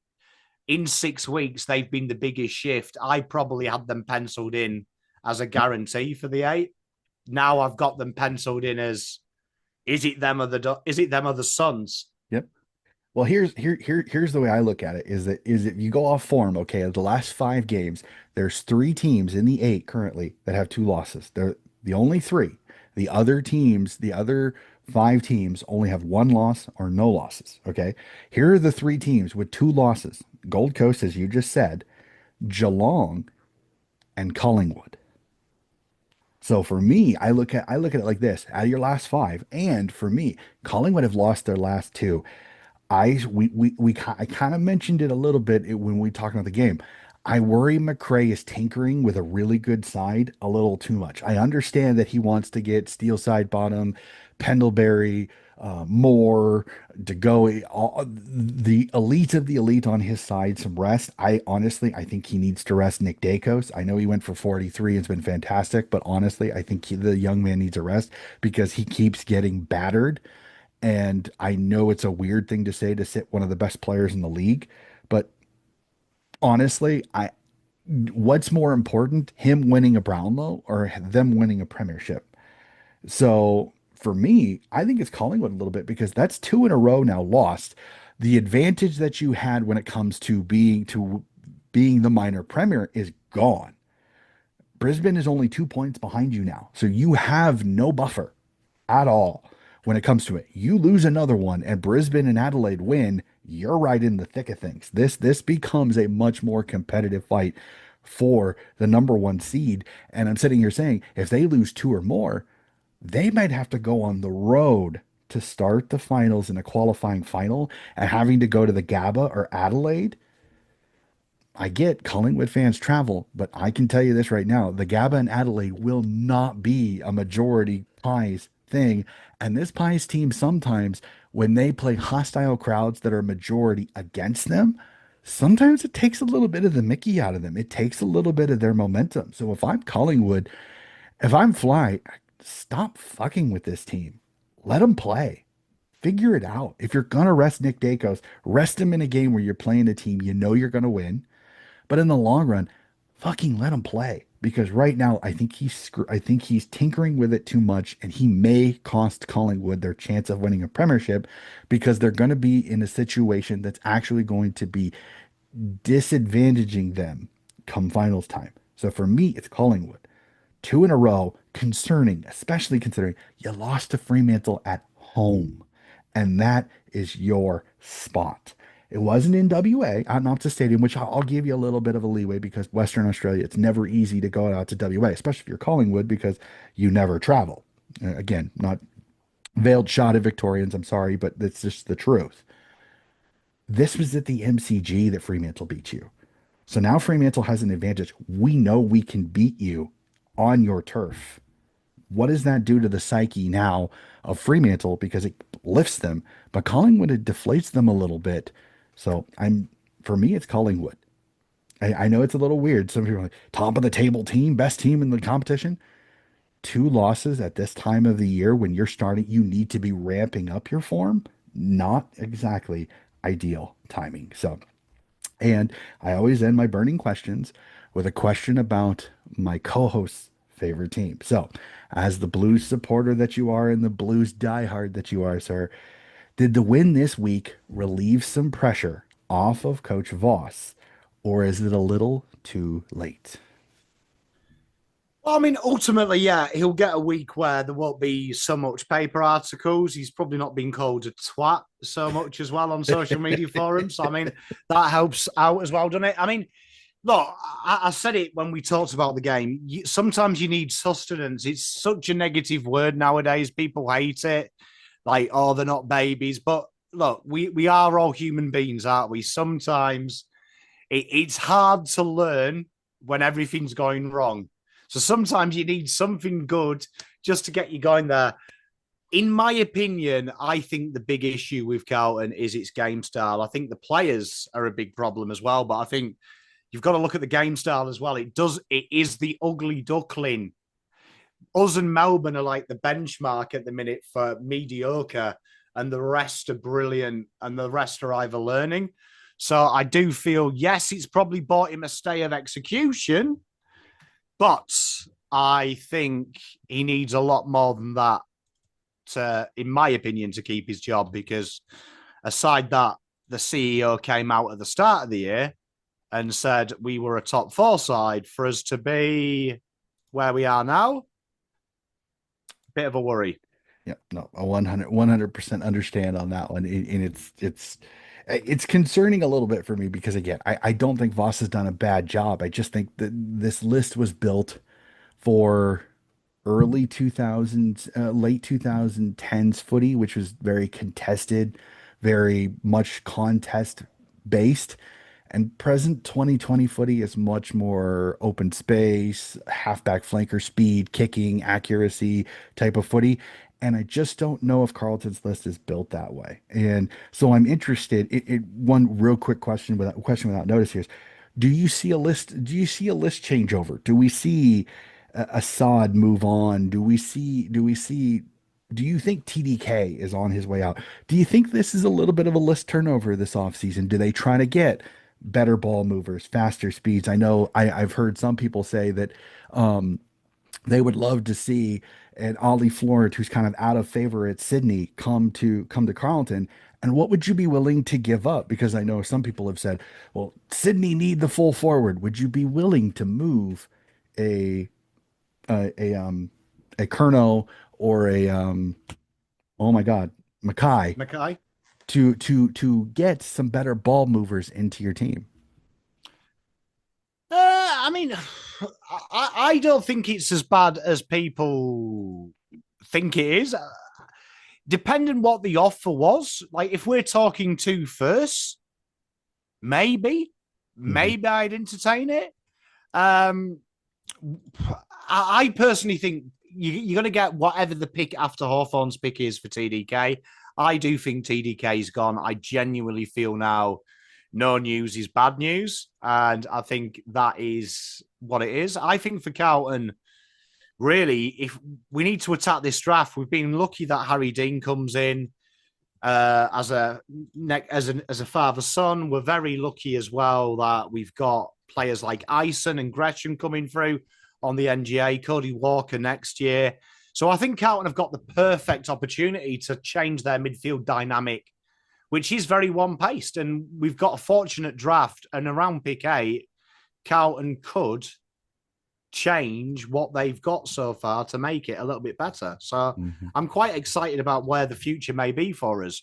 in 6 weeks, they've been the biggest shift. I probably had them penciled in as a guarantee for the eight. Now I've got them penciled in as is it them or the Suns? Yep. Well, here's the way I look at it is that you go off form, okay, the last 5 games, there's 3 teams in the eight currently that have 2 losses. They're the only three. The other 5 teams only have 1 loss or no losses. Okay. Here are the 3 teams with 2 losses. Gold Coast, as you just said, Geelong and Collingwood. So for me, I look at it like this: out of your last 5, and for me, Collingwood have lost their last 2. I kind of mentioned it a little bit when we talked about the game. I worry McRae is tinkering with a really good side a little too much. I understand that he wants to get Steelside bottom, Pendlebury, Moore, to go all, the elite of the elite on his side some rest. I think he needs to rest Nick Dacos. I know he went for 43. It's been fantastic, but honestly, I think the young man needs a rest because he keeps getting battered, and I know it's a weird thing to say to sit one of the best players in the league, but honestly, what's more important, him winning a Brownlow or them winning a premiership? So for me, I think it's Collingwood a little bit because that's 2 in a row now lost. The advantage that you had when it comes to being the minor premier is gone. Brisbane is only 2 points behind you now. So you have no buffer at all when it comes to it. You lose another one and Brisbane and Adelaide win, you're right in the thick of things. This becomes a much more competitive fight for the number 1 seed. And I'm sitting here saying if they lose 2 or more, they might have to go on the road to start the finals in a qualifying final, and having to go to the GABA or Adelaide. I get Collingwood fans travel, but I can tell you this right now, the GABA and Adelaide will not be a majority Pies thing. And this Pies team, sometimes when they play hostile crowds that are majority against them, sometimes it takes a little bit of the Mickey out of them. It takes a little bit of their momentum. So if I'm Collingwood, if I'm Fly, stop fucking with this team. Let them play. Figure it out. If you're gonna rest Nick Dacos, rest him in a game where you're playing a team you know you're gonna win. But in the long run, fucking let him play because right now I think he's tinkering with it too much and he may cost Collingwood their chance of winning a premiership because they're going to be in a situation that's actually going to be disadvantaging them come finals time. So for me, it's Collingwood. Two in a row, concerning, especially considering you lost to Fremantle at home. And that is your spot. It wasn't in WA at Optus Stadium, which I'll give you a little bit of a leeway because Western Australia, it's never easy to go out to WA, especially if you're Collingwood because you never travel. Again, not veiled shot at Victorians, I'm sorry, but that's just the truth. This was at the MCG that Fremantle beat you. So now Fremantle has an advantage. We know we can beat you on your turf. What does that do to the psyche now of Fremantle? Because it lifts them, but Collingwood, it deflates them a little bit. So for me, it's Collingwood. I know it's a little weird. Some people are like, top of the table team, best team in the competition. Two losses at this time of the year when you're starting, you need to be ramping up your form. Not exactly ideal timing. So and I always end my burning questions with a question about my co host's favorite team. So, as the Blues supporter that you are and the Blues diehard that you are, sir, did the win this week relieve some pressure off of Coach Voss, or is it a little too late? Well, I mean, ultimately, yeah, he'll get a week where there won't be so much paper articles. He's probably not been called a twat so much as well on social media forums. So, I mean, that helps out as well, doesn't it? I mean, look, I said it when we talked about the game. Sometimes you need sustenance. It's such a negative word nowadays. People hate it. Like, oh, they're not babies. But look, we are all human beings, aren't we? Sometimes it's hard to learn when everything's going wrong. So sometimes you need something good just to get you going there. In my opinion, I think the big issue with Carlton is its game style. I think the players are a big problem as well, but I think you've got to look at the game style as well. It is the ugly duckling. Us and Melbourne are like the benchmark at the minute for mediocre, and the rest are brilliant, and the rest are either learning. So I do feel, yes, it's probably bought him a stay of execution, but I think he needs a lot more than that to, in my opinion, to keep his job. Because aside that, the CEO came out at the start of the year and said we were a top four side. For us to be where we are now, bit of a worry. Yeah, no, a 100% understand on that one. And it's concerning a little bit for me because again, I don't think Voss has done a bad job. I just think that this list was built for early 2000s, late 2010s footy, which was very contested, very much contest based. And present 2020 footy is much more open space, halfback flanker speed, kicking, accuracy type of footy. And I just don't know if Carlton's list is built that way. And so I'm interested. One real quick question without notice here is, do you see a list? Do you see a list changeover? Do we see Assad move on? Do you think TDK is on his way out? Do you think this is a little bit of a list turnover this offseason? Do they try to get better ball movers, faster speeds? I know I've heard some people say that um, they would love to see an Ollie Florent, who's kind of out of favor at Sydney, come to Carlton. And what would you be willing to give up? Because I know some people have said, well, Sydney need the full forward. Would you be willing to move a a Kerno or oh my God, Mackay Mackay? to get some better ball movers into your team? I mean, I don't think it's as bad as people think it is. Depending what the offer was, like if we're talking two firsts, maybe, Hmm. maybe I'd entertain it. Um, I personally think you're going to get whatever the pick after Hawthorn's pick is for TDK. I do think TDK's gone. I genuinely feel now no news is bad news. And I think that is what it is. I think for Carlton, really, if we need to attack this draft, we've been lucky that Harry Dean comes in as a father son. We're very lucky as well that we've got players like Ison and Gresham coming through on the NGA, Cody Walker next year. So I think Carlton have got the perfect opportunity to change their midfield dynamic, which is very one-paced. And we've got a fortunate draft, and around pick 8, Carlton could change what they've got so far to make it a little bit better. So Mhm. I'm quite excited about where the future may be for us.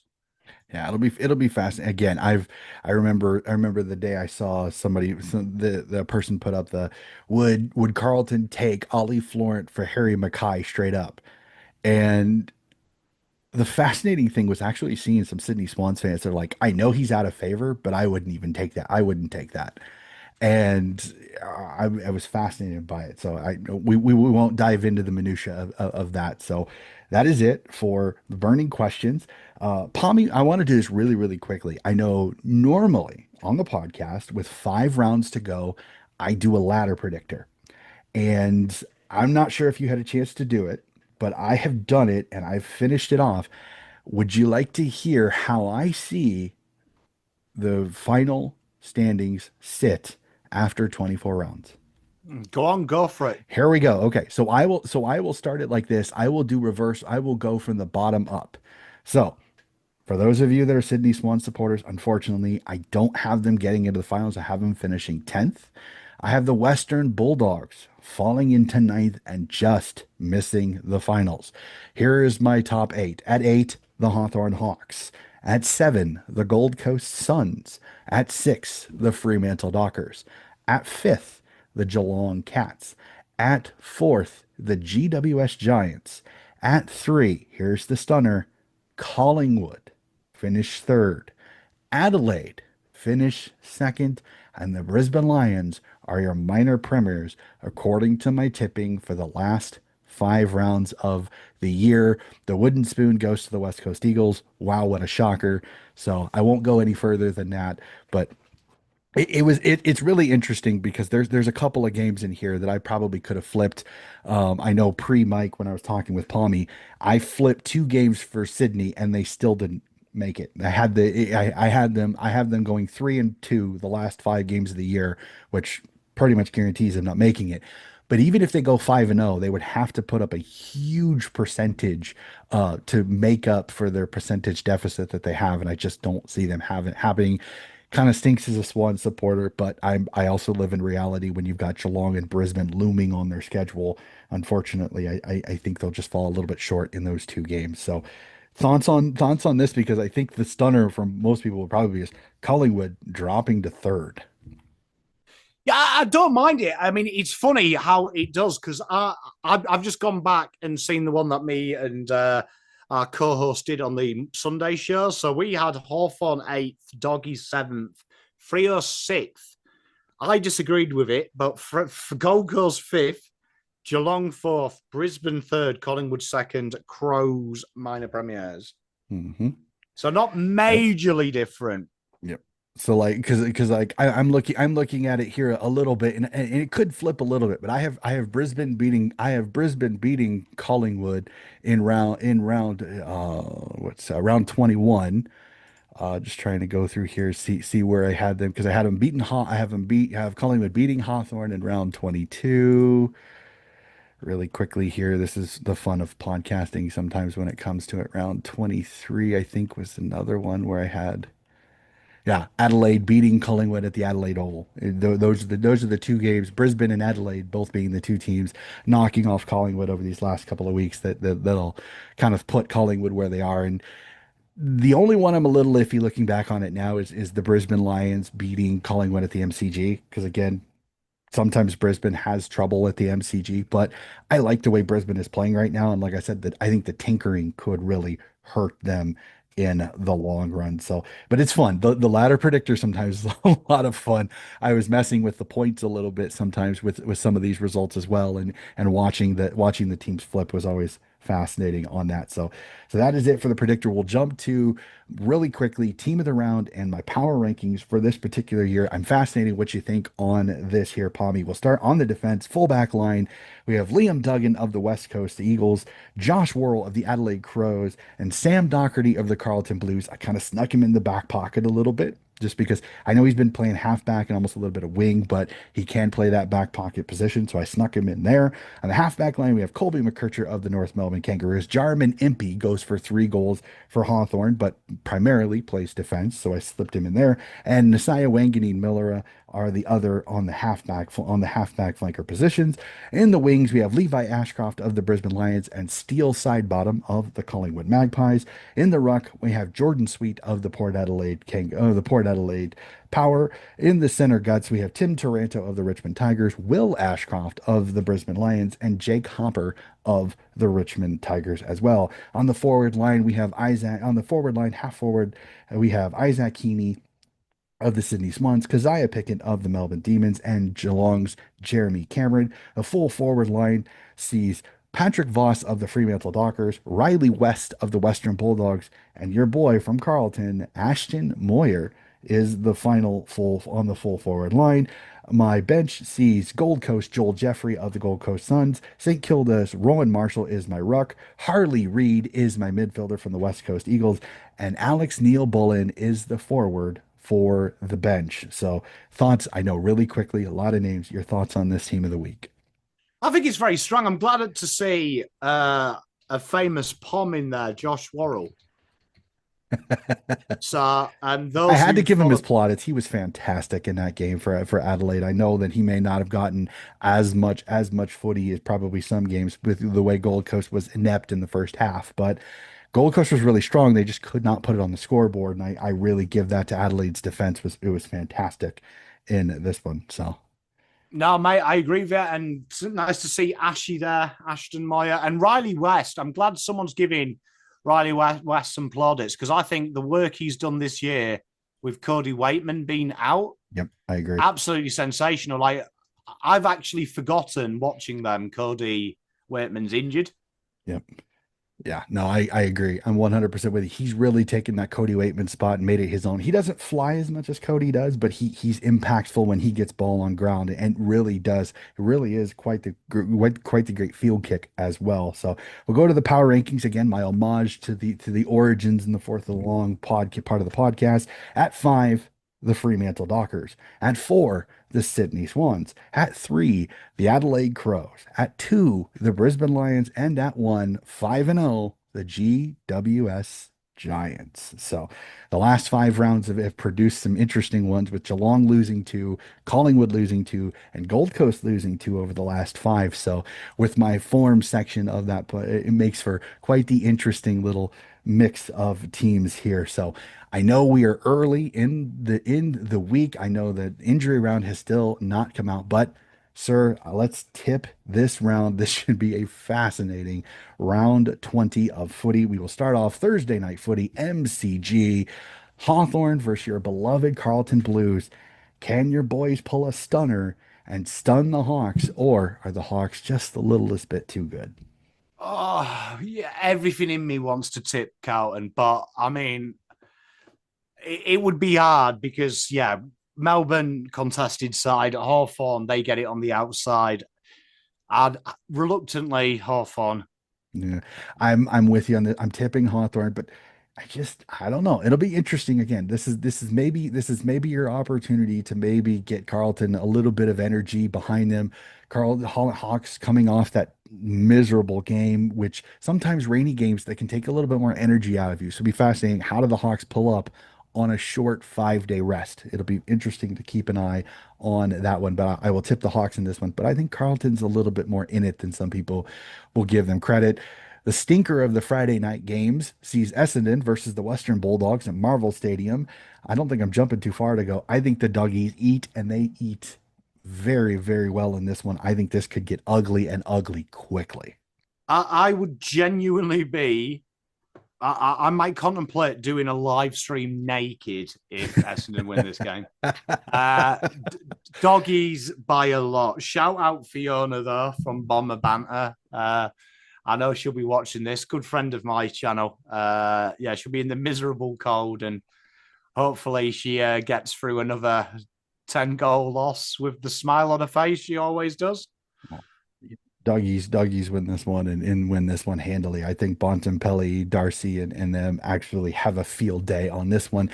Yeah, it'll be fascinating. Again, I remember the day I saw the person put up the would Carlton take Ollie Florent for Harry Mackay straight up, and the fascinating thing was actually seeing some Sydney Swans fans that are like, I know he's out of favor, but I wouldn't even take that. I wouldn't take that. And I was fascinated by it. So we won't dive into the minutia of that. So that is it for the burning questions. Pommy, I want to do this really, really quickly. I know normally on the podcast with 5 rounds to go, I do a ladder predictor. And I'm not sure if you had a chance to do it, but I have done it and I've finished it off. Would you like to hear how I see the final standings sit after 24 rounds? Go on, go for it. Here we go. Okay, so I will start it like this. I will do reverse. I will go from the bottom up. So, for those of you that are Sydney Swan supporters, unfortunately, I don't have them getting into the finals. I have them finishing 10th. I have the Western Bulldogs falling into ninth and just missing the finals. Here is my top 8. At 8, the Hawthorn Hawks. At 7, the Gold Coast Suns. At 6, the Fremantle Dockers. At 5th, the Geelong Cats. At 4th, the GWS Giants. At 3, here's the stunner, Collingwood finish 3rd. Adelaide finish 2nd. And the Brisbane Lions are your minor premiers, according to my tipping for the last 5 rounds of the year. The wooden spoon goes to the West Coast Eagles. Wow, what a shocker. So I won't go any further than that. But it's really interesting because there's a couple of games in here that I probably could have flipped. I know pre-Mike when I was talking with Palmy, I flipped 2 games for Sydney and they still didn't make it. I have them going 3-2 the last 5 games of the year, which pretty much guarantees them not making it. But even if they go 5-0, they would have to put up a huge percentage to make up for their percentage deficit that they have, and I just don't see them having happening. Kind of stinks as a Swan supporter, but I also live in reality when you've got Geelong and Brisbane looming on their schedule. Unfortunately, I think they'll just fall a little bit short in those 2 games. So thoughts on this, because I think the stunner from most people would probably be is Collingwood dropping to 3rd. Yeah, I don't mind it. I mean, it's funny how it does because I've just gone back and seen the one that me and our co-host did on the Sunday show. So we had Hawthorn 8th, Doggy 7th, Freo 6th. I disagreed with it, but for Gold Coast 5th, Geelong 4th, Brisbane 3rd, Collingwood 2nd, Crows minor premiers. Mm-hmm. So not Yep. majorly different. Yep. So like, because like I'm looking at it here a little bit, and it could flip a little bit, but I have Brisbane beating Collingwood in round what's round 21. Just trying to go through here, see where I had them, because I had them beating I have Collingwood beating Hawthorn in round 22. Really quickly here, this is the fun of podcasting sometimes when it comes to it. Round 23, I think, was another one where I had, yeah, Adelaide beating Collingwood at the Adelaide Oval. Those are the 2 games. Brisbane and Adelaide both being the 2 teams knocking off Collingwood over these last couple of weeks that'll kind of put Collingwood where they are. And the only one I'm a little iffy looking back on it now is the Brisbane Lions beating Collingwood at the MCG, because again, sometimes Brisbane has trouble at the MCG, but I like the way Brisbane is playing right now. And like I said, that I think the tinkering could really hurt them in the long run. So, but it's fun. The ladder predictor sometimes is a lot of fun. I was messing with the points a little bit sometimes with some of these results as well, and watching the teams flip was always fascinating on that. So that is it for the predictor. We'll jump to really quickly team of the round and my power rankings for this particular year. I'm fascinated what you think on this here, Pommy. We'll start on the defense, fullback line. We have Liam Duggan of the West Coast Eagles, Josh Worrell of the Adelaide Crows, and Sam Doherty of the Carlton Blues. I kind of snuck him in the back pocket a little bit. just because I know he's been playing halfback and almost a little bit of wing, but he can play that back pocket position. So I snuck him in there. On the halfback line, we have Colby McKercher of the North Melbourne Kangaroos. Jarman Impey goes for 3 goals for Hawthorn, but primarily plays defense. So I slipped him in there. And Nasiah Wanganeen Miller are the other on the halfback flanker positions. In the wings, we have Levi Ashcroft of the Brisbane Lions and Steele Sidebottom of the Collingwood Magpies. In the ruck, we have Jordan Sweet of the Port Adelaide Power. In the center guts, we have Tim Taranto of the Richmond Tigers, Will Ashcroft of the Brisbane Lions, and Jake Hopper of the Richmond Tigers as well. On the forward line, we have Isaac. On the forward line, half forward, we have Isaac Heaney of the Sydney Swans, Keziah Pickett of the Melbourne Demons, and Geelong's Jeremy Cameron. A full forward line sees Patrick Voss of the Fremantle Dockers, Riley West of the Western Bulldogs, and your boy from Carlton, Ashton Moyer, is the final full on the full forward line. My bench sees Gold Coast Joel Jeffrey of the Gold Coast Suns, St. Kilda's Rowan Marshall is my ruck, Harley Reid is my midfielder from the West Coast Eagles, and Alex Neil Bullen is the forward for the bench. So, thoughts, I know really quickly, a lot of names. Your thoughts on this team of the week? I think it's very strong. I'm glad to see a famous Pom in there, Josh Worrell. So, and I those had to who give him his follow, plaudits. He was fantastic in that game for Adelaide. I know that he may not have gotten as much footy as probably some games with the way Gold Coast was inept in the first half, but Gold Coast was really strong. They just could not put it on the scoreboard, and I really give that to Adelaide's defense. It was fantastic in this one. So no, mate, I agree with that. And it's nice to see Ashy there, Ashton Moyer, and Riley West. I'm glad someone's giving Riley West some plaudits because I think the work he's done this year with Cody Waitman being out, yep, I agree. absolutely sensational. Like, I've actually forgotten watching them. Cody Waitman's injured. Yep. Yeah, no, I agree. I'm 100% with you. He's really taken that Cody Waitman spot and made it his own. He doesn't fly as much as Cody does, but he's impactful when he gets ball on ground and really does. It really is quite the great field kick as well. So we'll go to the power rankings again. My homage to the origins in the fourth of the long part of the podcast. At 5, the Fremantle Dockers. At 4, the Sydney Swans. At 3, the Adelaide Crows. At 2, the Brisbane Lions. And at 1, 5-0, the GWS Giants. So the last 5 rounds have produced some interesting ones with Geelong losing 2, Collingwood losing 2, and Gold Coast losing 2 over the last 5. So with my form section of that, it makes for quite the interesting little mix of teams here. So I know we are early in the week. I know that injury round has still not come out, but sir, let's tip this round. This should be a fascinating round 20 of footy. We will start off Thursday night footy, MCG, Hawthorn versus your beloved Carlton Blues. Can your boys pull a stunner and stun the Hawks, or are the Hawks just the littlest bit too good? Oh, yeah, everything in me wants to tip Carlton, but I mean, it would be hard because, yeah, Melbourne contested side, Hawthorn, they get it on the outside. I'd reluctantly Hawthorn. Yeah, I'm with you on the. I'm tipping Hawthorn, but I don't know. It'll be interesting again. This is maybe your opportunity to maybe get Carlton a little bit of energy behind them. Hawks coming off that miserable game, which sometimes rainy games that can take a little bit more energy out of you. So it'll be fascinating. How do the Hawks pull up on a short 5-day rest? It'll be interesting to keep an eye on that one, but I will tip the Hawks in this one. But I think Carlton's a little bit more in it than some people will give them credit. The stinker of the Friday night games sees Essendon versus the Western Bulldogs at Marvel Stadium. I don't think I'm jumping too far to go. I think the Doggies eat, and they eat very, very well in this one. I think this could get ugly and ugly quickly. I would genuinely be. I might contemplate doing a live stream naked if Essendon win this game. Doggies by a lot. Shout out Fiona though from Bomber Banter. I know she'll be watching this. Good friend of my channel. Yeah, she'll be in the miserable cold, and hopefully she gets through another 10-goal loss with the smile on her face she always does. Doggies win this one and win this one handily. I think Bontempelli, Darcy, and them actually have a field day on this one.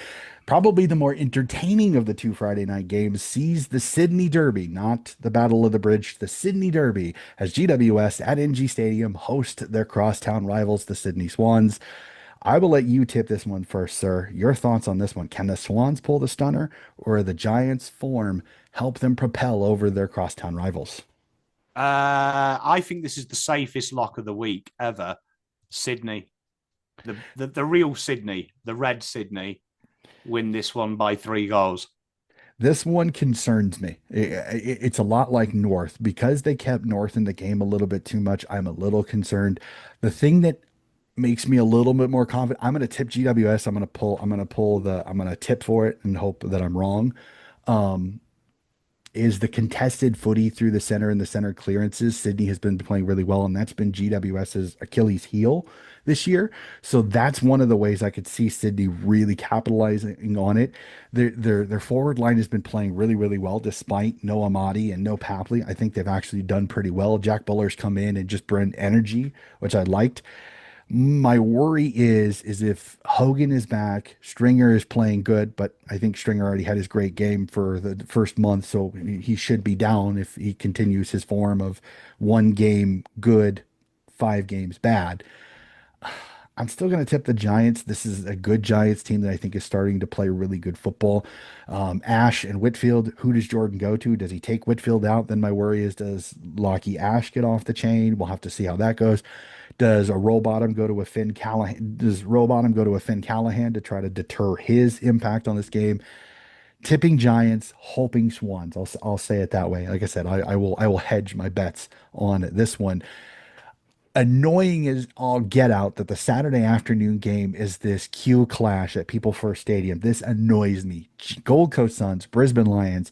Probably the more entertaining of the two Friday night games sees the Sydney Derby, not the Battle of the Bridge, the Sydney Derby, as GWS at NG Stadium host their crosstown rivals, the Sydney Swans. I will let you tip this one first, sir. Your thoughts on this one. Can the Swans pull the stunner, or the Giants' form help them propel over their crosstown rivals? I think this is the safest lock of the week ever. Sydney, the real Sydney, the red Sydney, win this one by 3 goals. This one concerns me. It's a lot like North because they kept North in the game a little bit too much. I'm a little concerned. The thing that makes me a little bit more confident, I'm going to tip GWS. I'm going to tip for it and hope that I'm wrong. Um, is the contested footy through the center and the center clearances. Sydney has been playing really well, and that's been GWS's Achilles heel this year. So that's one of the ways I could see Sydney really capitalizing on it. Their forward line has been playing really, really well despite no Amadi and no Papley. I think they've actually done pretty well. Jack Buller's come in and just bring energy, which I liked. My worry is if Hogan is back, Stringer is playing good, but I think Stringer already had his great game for the first month, so he should be down if he continues his form of one game good, 5 games bad. I'm still going to tip the Giants. This is a good Giants team that I think is starting to play really good football. Ash and Whitfield, who does Jordan go to? Does he take Whitfield out? Then my worry is, does Lockie Ash get off the chain? We'll have to see how that goes. Does a roll bottom go to a Finn Callahan? Does roll bottom go to a Finn Callahan to try to deter his impact on this game? Tipping Giants, hoping Swans. I'll say it that way. Like I said, I will hedge my bets on this one. Annoying as all get out that the Saturday afternoon game is this Q clash at People First Stadium. This annoys me. Gold Coast Suns, Brisbane Lions,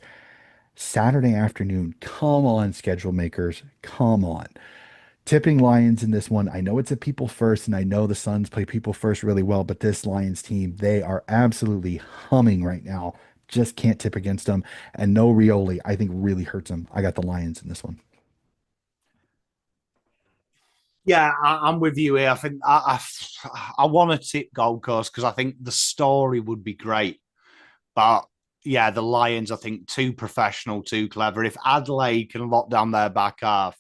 Saturday afternoon. Come on, schedule makers. Come on. Tipping Lions in this one. I know it's a People First, and I know the Suns play People First really well, but this Lions team, they are absolutely humming right now. Just can't tip against them. And no Rioli, I think really hurts them. I got the Lions in this one. Yeah, I'm with you here. I think I want to tip Gold Coast because I think the story would be great. But yeah, the Lions, I think, too professional, too clever. If Adelaide can lock down their back half,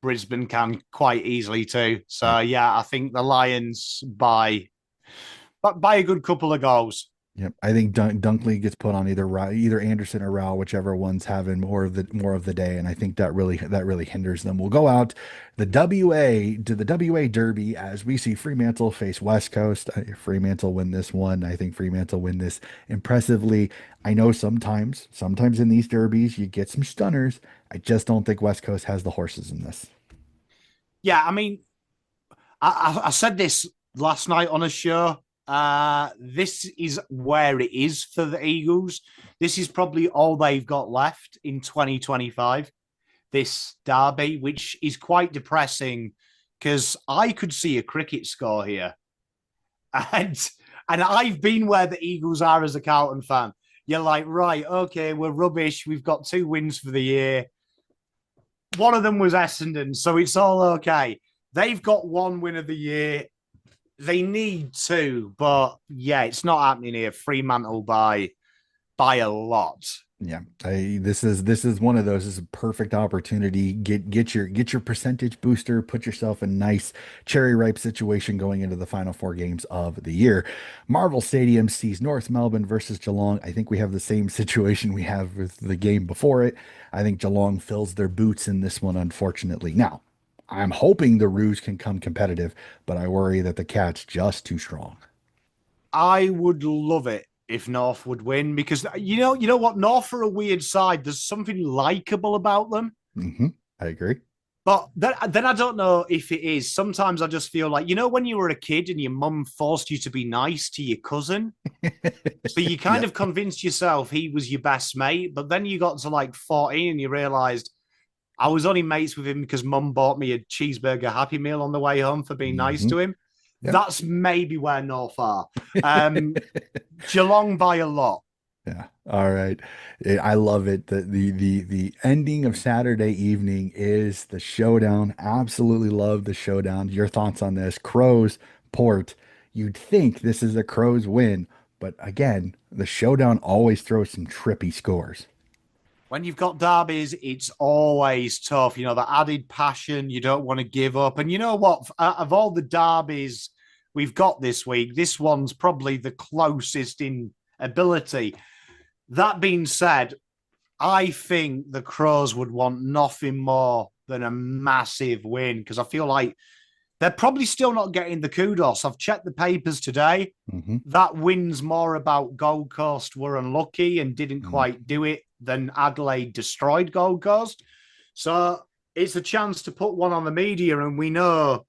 Brisbane can quite easily too. So Yep. yeah, I think the Lions by a good couple of goals. Yep. I think Dunkley gets put on either Anderson or Rao, whichever one's having more of the day, and I think that really hinders them. We'll go out the WA to the WA Derby as we see Fremantle face West Coast. Fremantle win this one. I think Fremantle win this impressively. I know sometimes in these derbies you get some stunners. I just don't think West Coast has the horses in this. Yeah, I mean, I said this last night on a show. This is where it is for the Eagles. This is probably all they've got left in 2025. This derby, which is quite depressing because I could see a cricket score here, and I've been where the Eagles are as a Carlton fan. You're like, right, okay, we're rubbish. We've got 2 wins for the year. One of them was Essendon, so it's all okay. They've got 1 win of the year. They need to, but yeah, it's not happening here. Fremantle by a lot. Yeah, this is one of those. This is a perfect opportunity. Get your percentage booster. Put yourself in a nice cherry ripe situation going into the final 4 games of the year. Marvel Stadium sees North Melbourne versus Geelong. I think we have the same situation we have with the game before it. I think Geelong fills their boots in this one, unfortunately. Now, I'm hoping the Roos can come competitive, but I worry that the Cats just too strong. I would love it if North would win because you know what? North are a weird side. There's something likable about them. I agree. But then I don't know if it is. Sometimes I just feel like, when you were a kid and your mum forced you to be nice to your cousin. So you kind Yep. of convinced yourself he was your best mate. But then you got to like 14 and you realized I was only mates with him because mum bought me a cheeseburger Happy Meal on the way home for being nice hmm to him. Yep. That's maybe where North are. Um, Geelong by a lot. Yeah. All right. I love it. The ending of Saturday evening is the showdown. Absolutely love the showdown. Your thoughts on this? Crows, Port. You'd think this is a Crows win, but again, the showdown always throws some trippy scores. When you've got derbies, it's always tough. You know, the added passion, you don't want to give up. And you know what? Of all the derbies we've got this week, this one's probably the closest in ability. That being said, I think the Crows would want nothing more than a massive win because I feel like they're probably still not getting the kudos. I've checked the papers today. Hmm. That win's more about Gold Coast were unlucky and didn't quite do it than Adelaide destroyed Gold Coast. So it's a chance to put one on the media, and we know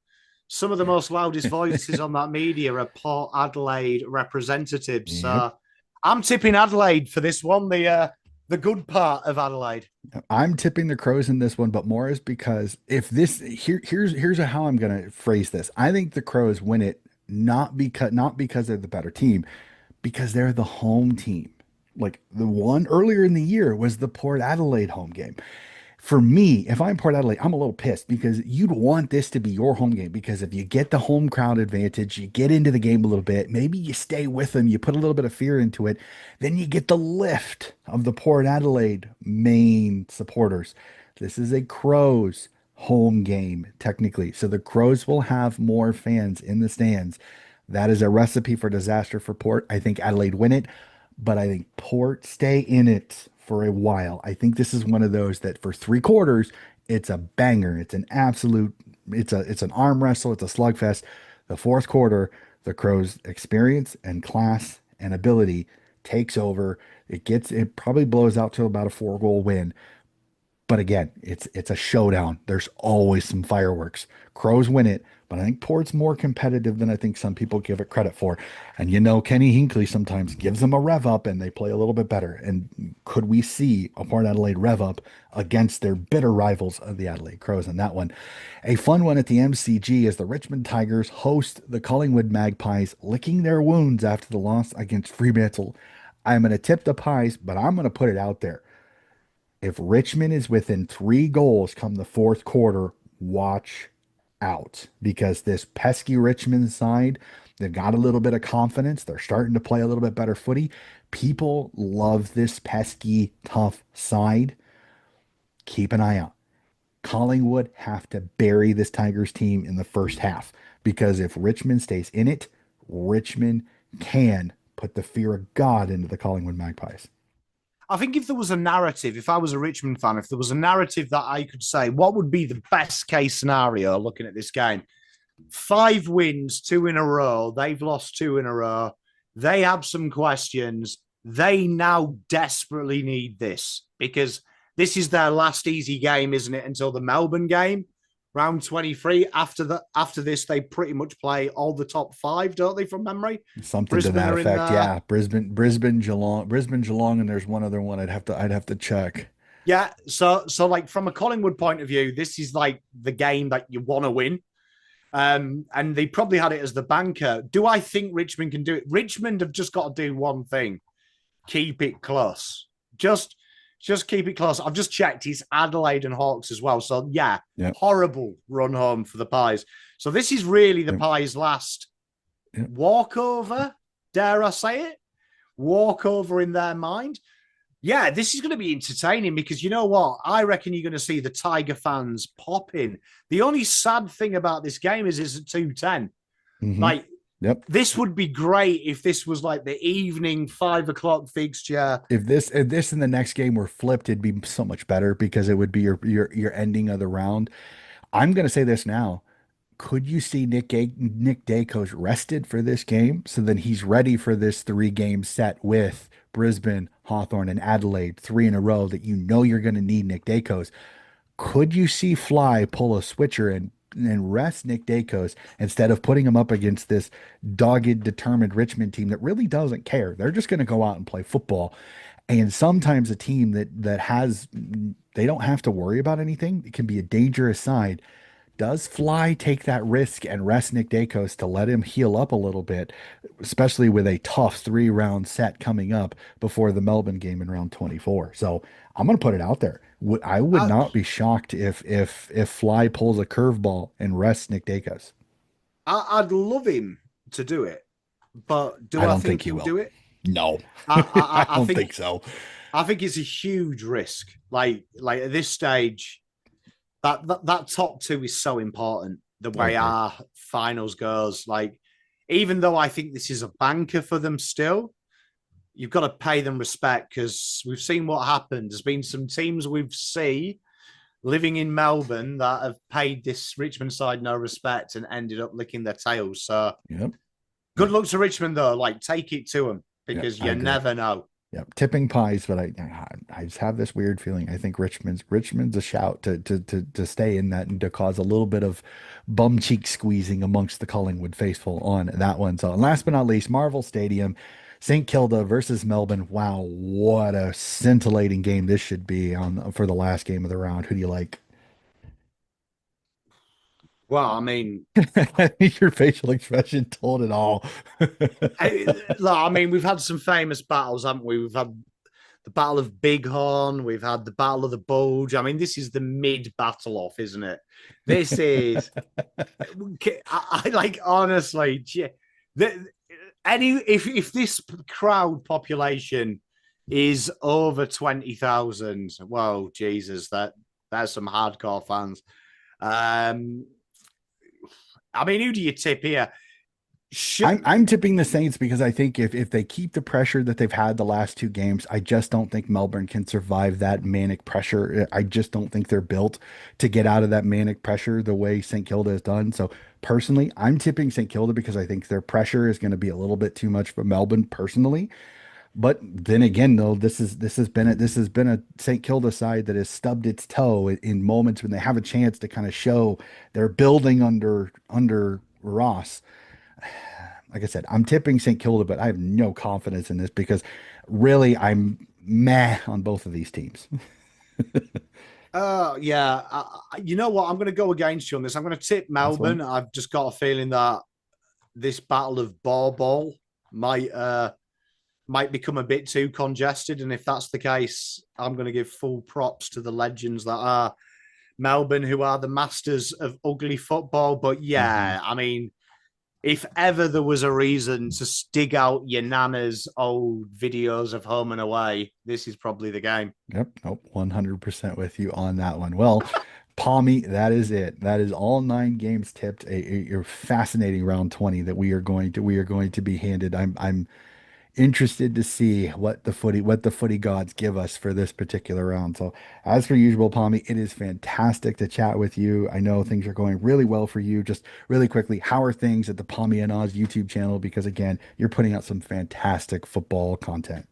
some of the most loudest voices on that media are Port Adelaide representatives. Yep. So I'm tipping Adelaide for this one, the good part of Adelaide. I'm tipping the Crows in this one, but more is because if this here's how I'm gonna phrase this. I think the Crows win it not because they're the better team, because they're the home team. Like the one earlier in the year was the Port Adelaide home game. For me, if I'm Port Adelaide, I'm a little pissed because you'd want this to be your home game because if you get the home crowd advantage, you get into the game a little bit, maybe you stay with them, you put a little bit of fear into it, then you get the lift of the Port Adelaide main supporters. This is a Crows home game, technically. So the Crows will have more fans in the stands. That is a recipe for disaster for Port. I think Adelaide win it, but I think Port stay in it for a while. I think this is one of those that for 3 quarters, it's a banger. It's an absolute, it's an arm wrestle, it's a slugfest. The fourth quarter, the Crows' experience and class and ability takes over. It probably blows out to about a 4 goal win. But again, it's a showdown. There's always some fireworks. Crows win it, but I think Port's more competitive than I think some people give it credit for. And you know, Kenny Hinkley sometimes gives them a rev up and they play a little bit better. And could we see a Port Adelaide rev up against their bitter rivals of the Adelaide Crows in that one? A fun one at the MCG is the Richmond Tigers host the Collingwood Magpies, licking their wounds after the loss against Fremantle. I'm going to tip the Pies, but I'm going to put it out there. If Richmond is within 3 goals come the fourth quarter, watch out because this pesky Richmond side, they've got a little bit of confidence. They're starting to play a little bit better footy. People love this pesky, tough side. Keep an eye out. Collingwood have to bury this Tigers team in the first half because if Richmond stays in it, Richmond can put the fear of God into the Collingwood Magpies. I think if there was a narrative, if I was a Richmond fan, if there was a narrative that I could say, what would be the best case scenario looking at this game? 5 wins, 2 in a row. They've lost 2 in a row. They have some questions. They now desperately need this because this is their last easy game, isn't it? Until the Melbourne game, round 23. After this, they pretty much play all the top 5, don't they, from memory? Something to Brisbane that are in effect. there. Yeah. Brisbane, Geelong, and there's one other one I'd have to check. Yeah. So like from a Collingwood point of view, this is like the game that you want to win. And they probably had it as the banker. Do I think Richmond can do it? Richmond have just got to do one thing: keep it close. Just keep it close. I've just checked. It's Adelaide and Hawks as well. So yeah, Yep. horrible run home for the Pies. So this is really the Yep. Pies' last Yep. walkover. Dare I say it? Walkover in their mind. Yeah, this is going to be entertaining because you know what? I reckon you're going to see the Tiger fans popping. The only sad thing about this game is it's at 2:10. Hmm. Like, Yep. this would be great if this was like the evening 5 o'clock fixture. If this and the next game were flipped, it'd be so much better because it would be your ending of the round. I'm gonna say this now. Could you see Nick Dacos rested for this game so then he's ready for this 3 game set with Brisbane, Hawthorn, and Adelaide, 3 in a row that you know you're going to need Nick Dacos? Could you see Fly pull a switcher and rest Nick Dacos instead of putting him up against this dogged, determined Richmond team that really doesn't care? They're just going to go out and play football. And sometimes a team that has they don't have to worry about anything. It can be a dangerous side. Does Fly take that risk and rest Nick Dacos to let him heal up a little bit, especially with a tough 3 round set coming up before the Melbourne game in round 24? So I'm going to put it out there. I would I, not be shocked if Fly pulls a curveball and rests Nick Dacos. I'd love him to do it, but do I I don't think think he he'll will. do it? No, I I don't think think so. I think it's a huge risk. Like at this stage, that top two is so important. The I way agree. our finals goes, like even though I think this is a banker for them still, you've got to pay them respect because we've seen what happened. There's been some teams we've seen living in Melbourne that have paid this Richmond side no respect and ended up licking their tails. So Yep. good Yep. luck to Richmond though. Like take it to them Yep. because I you agree. never know. Yep, tipping pies, but I just have this weird feeling. I think Richmond's a shout to stay in that and to cause a little bit of bum cheek squeezing amongst the Collingwood faithful on that one. So, and last but not least, Marvel Stadium, St. Kilda versus Melbourne. Wow, what a scintillating game this should be on for the last game of the round. Who do you like? Well, I mean, Your facial expression told it all. I mean, we've had some famous battles, haven't we? We've had the Battle of Bighorn, we've had the Battle of the Bulge. I mean, this is the mid battle off, isn't it? This is, I like honestly, the, any if this crowd population is over 20,000, well, Jesus, there's some hardcore fans. Um, I mean, who do you tip here? Should I'm tipping the Saints because I think if they keep the pressure that they've had the last 2 games, I just don't think Melbourne can survive that manic pressure. I just don't think they're built to get out of that manic pressure the way St. Kilda has done. So personally, I'm tipping St. Kilda because I think their pressure is going to be a little bit too much for Melbourne personally. But then again, though, this has been a St. Kilda side that has stubbed its toe in moments when they have a chance to kind of show they're building under Ross. Like I said, I'm tipping St. Kilda, but I have no confidence in this because really I'm meh on both of these teams. yeah. You know what? I'm going to go against you on this. I'm going to tip That's fine. Melbourne. I've just got a feeling that this battle of ball might become a bit too congested, and if that's the case, I'm going to give full props to the legends that are Melbourne, who are the masters of ugly football. But Hmm. yeah, I mean, if ever there was a reason to dig out your nana's old videos of home and away, this is probably the game. Yep, nope, 100% with you on that one. Well, Palmy, that is it. That is all 9 games tipped. A fascinating round 20 that we are going to be handed. I'm interested to see what the footy gods give us for this particular round. So, as per usual, Palmy, it is fantastic to chat with you. I know things are going really well for you. Just really quickly, how are things at the Palmy and Oz YouTube channel? Because again, you're putting out some fantastic football content.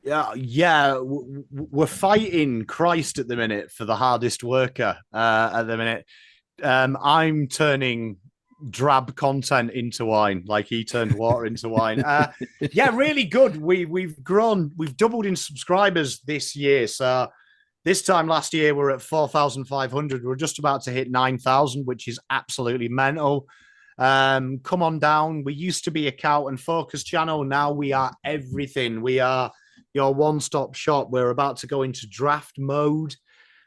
Yeah. We're fighting Christ at the minute for the hardest worker at the minute. I'm turning drab content into wine, like he turned water into wine. Yeah, really good. We've grown, we've doubled in subscribers this year. So this time last year we're at 4,500. We're just about to hit 9,000, which is absolutely mental. Come on down. We used to be a cow and focus channel. Now we are everything. We are your one-stop shop. We're about to go into draft mode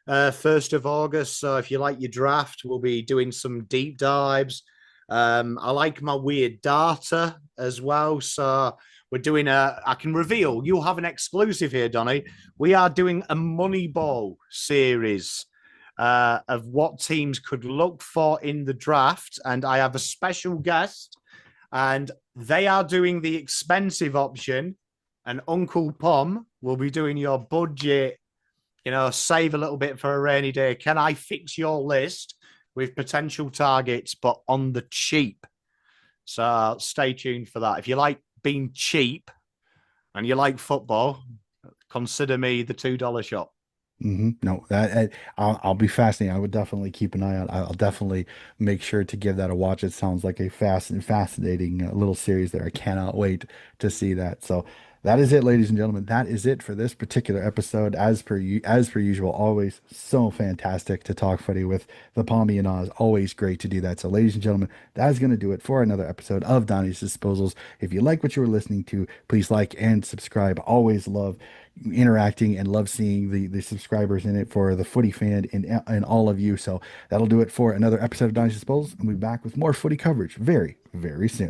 1st of August. So if you like your draft, we'll be doing some deep dives. I like my weird data as well. So we're doing I can reveal, you'll have an exclusive here, Donny. We are doing a Moneyball series of what teams could look for in the draft. And I have a special guest, and they are doing the expensive option. And Uncle Pom will be doing your budget, save a little bit for a rainy day. Can I fix your list with potential targets, but on the cheap? So stay tuned for that. If you like being cheap and you like football, consider me the $2 shop. No, I'll be fascinated. I would definitely keep an eye on. I'll definitely make sure to give that a watch. It sounds like a fascinating little series there. I cannot wait to see that. So That is it, ladies and gentlemen. That is it for this particular episode. As per usual, always so fantastic to talk footy with the Palmy and Oz. Always great to do that. So, ladies and gentlemen, that is going to do it for another episode of Donnie's Disposals. If you like what you were listening to, please like and subscribe. Always love interacting and love seeing the subscribers in it for the footy fan and all of you. So that'll do it for another episode of Donnie's Disposals. And we'll be back with more footy coverage very, very soon.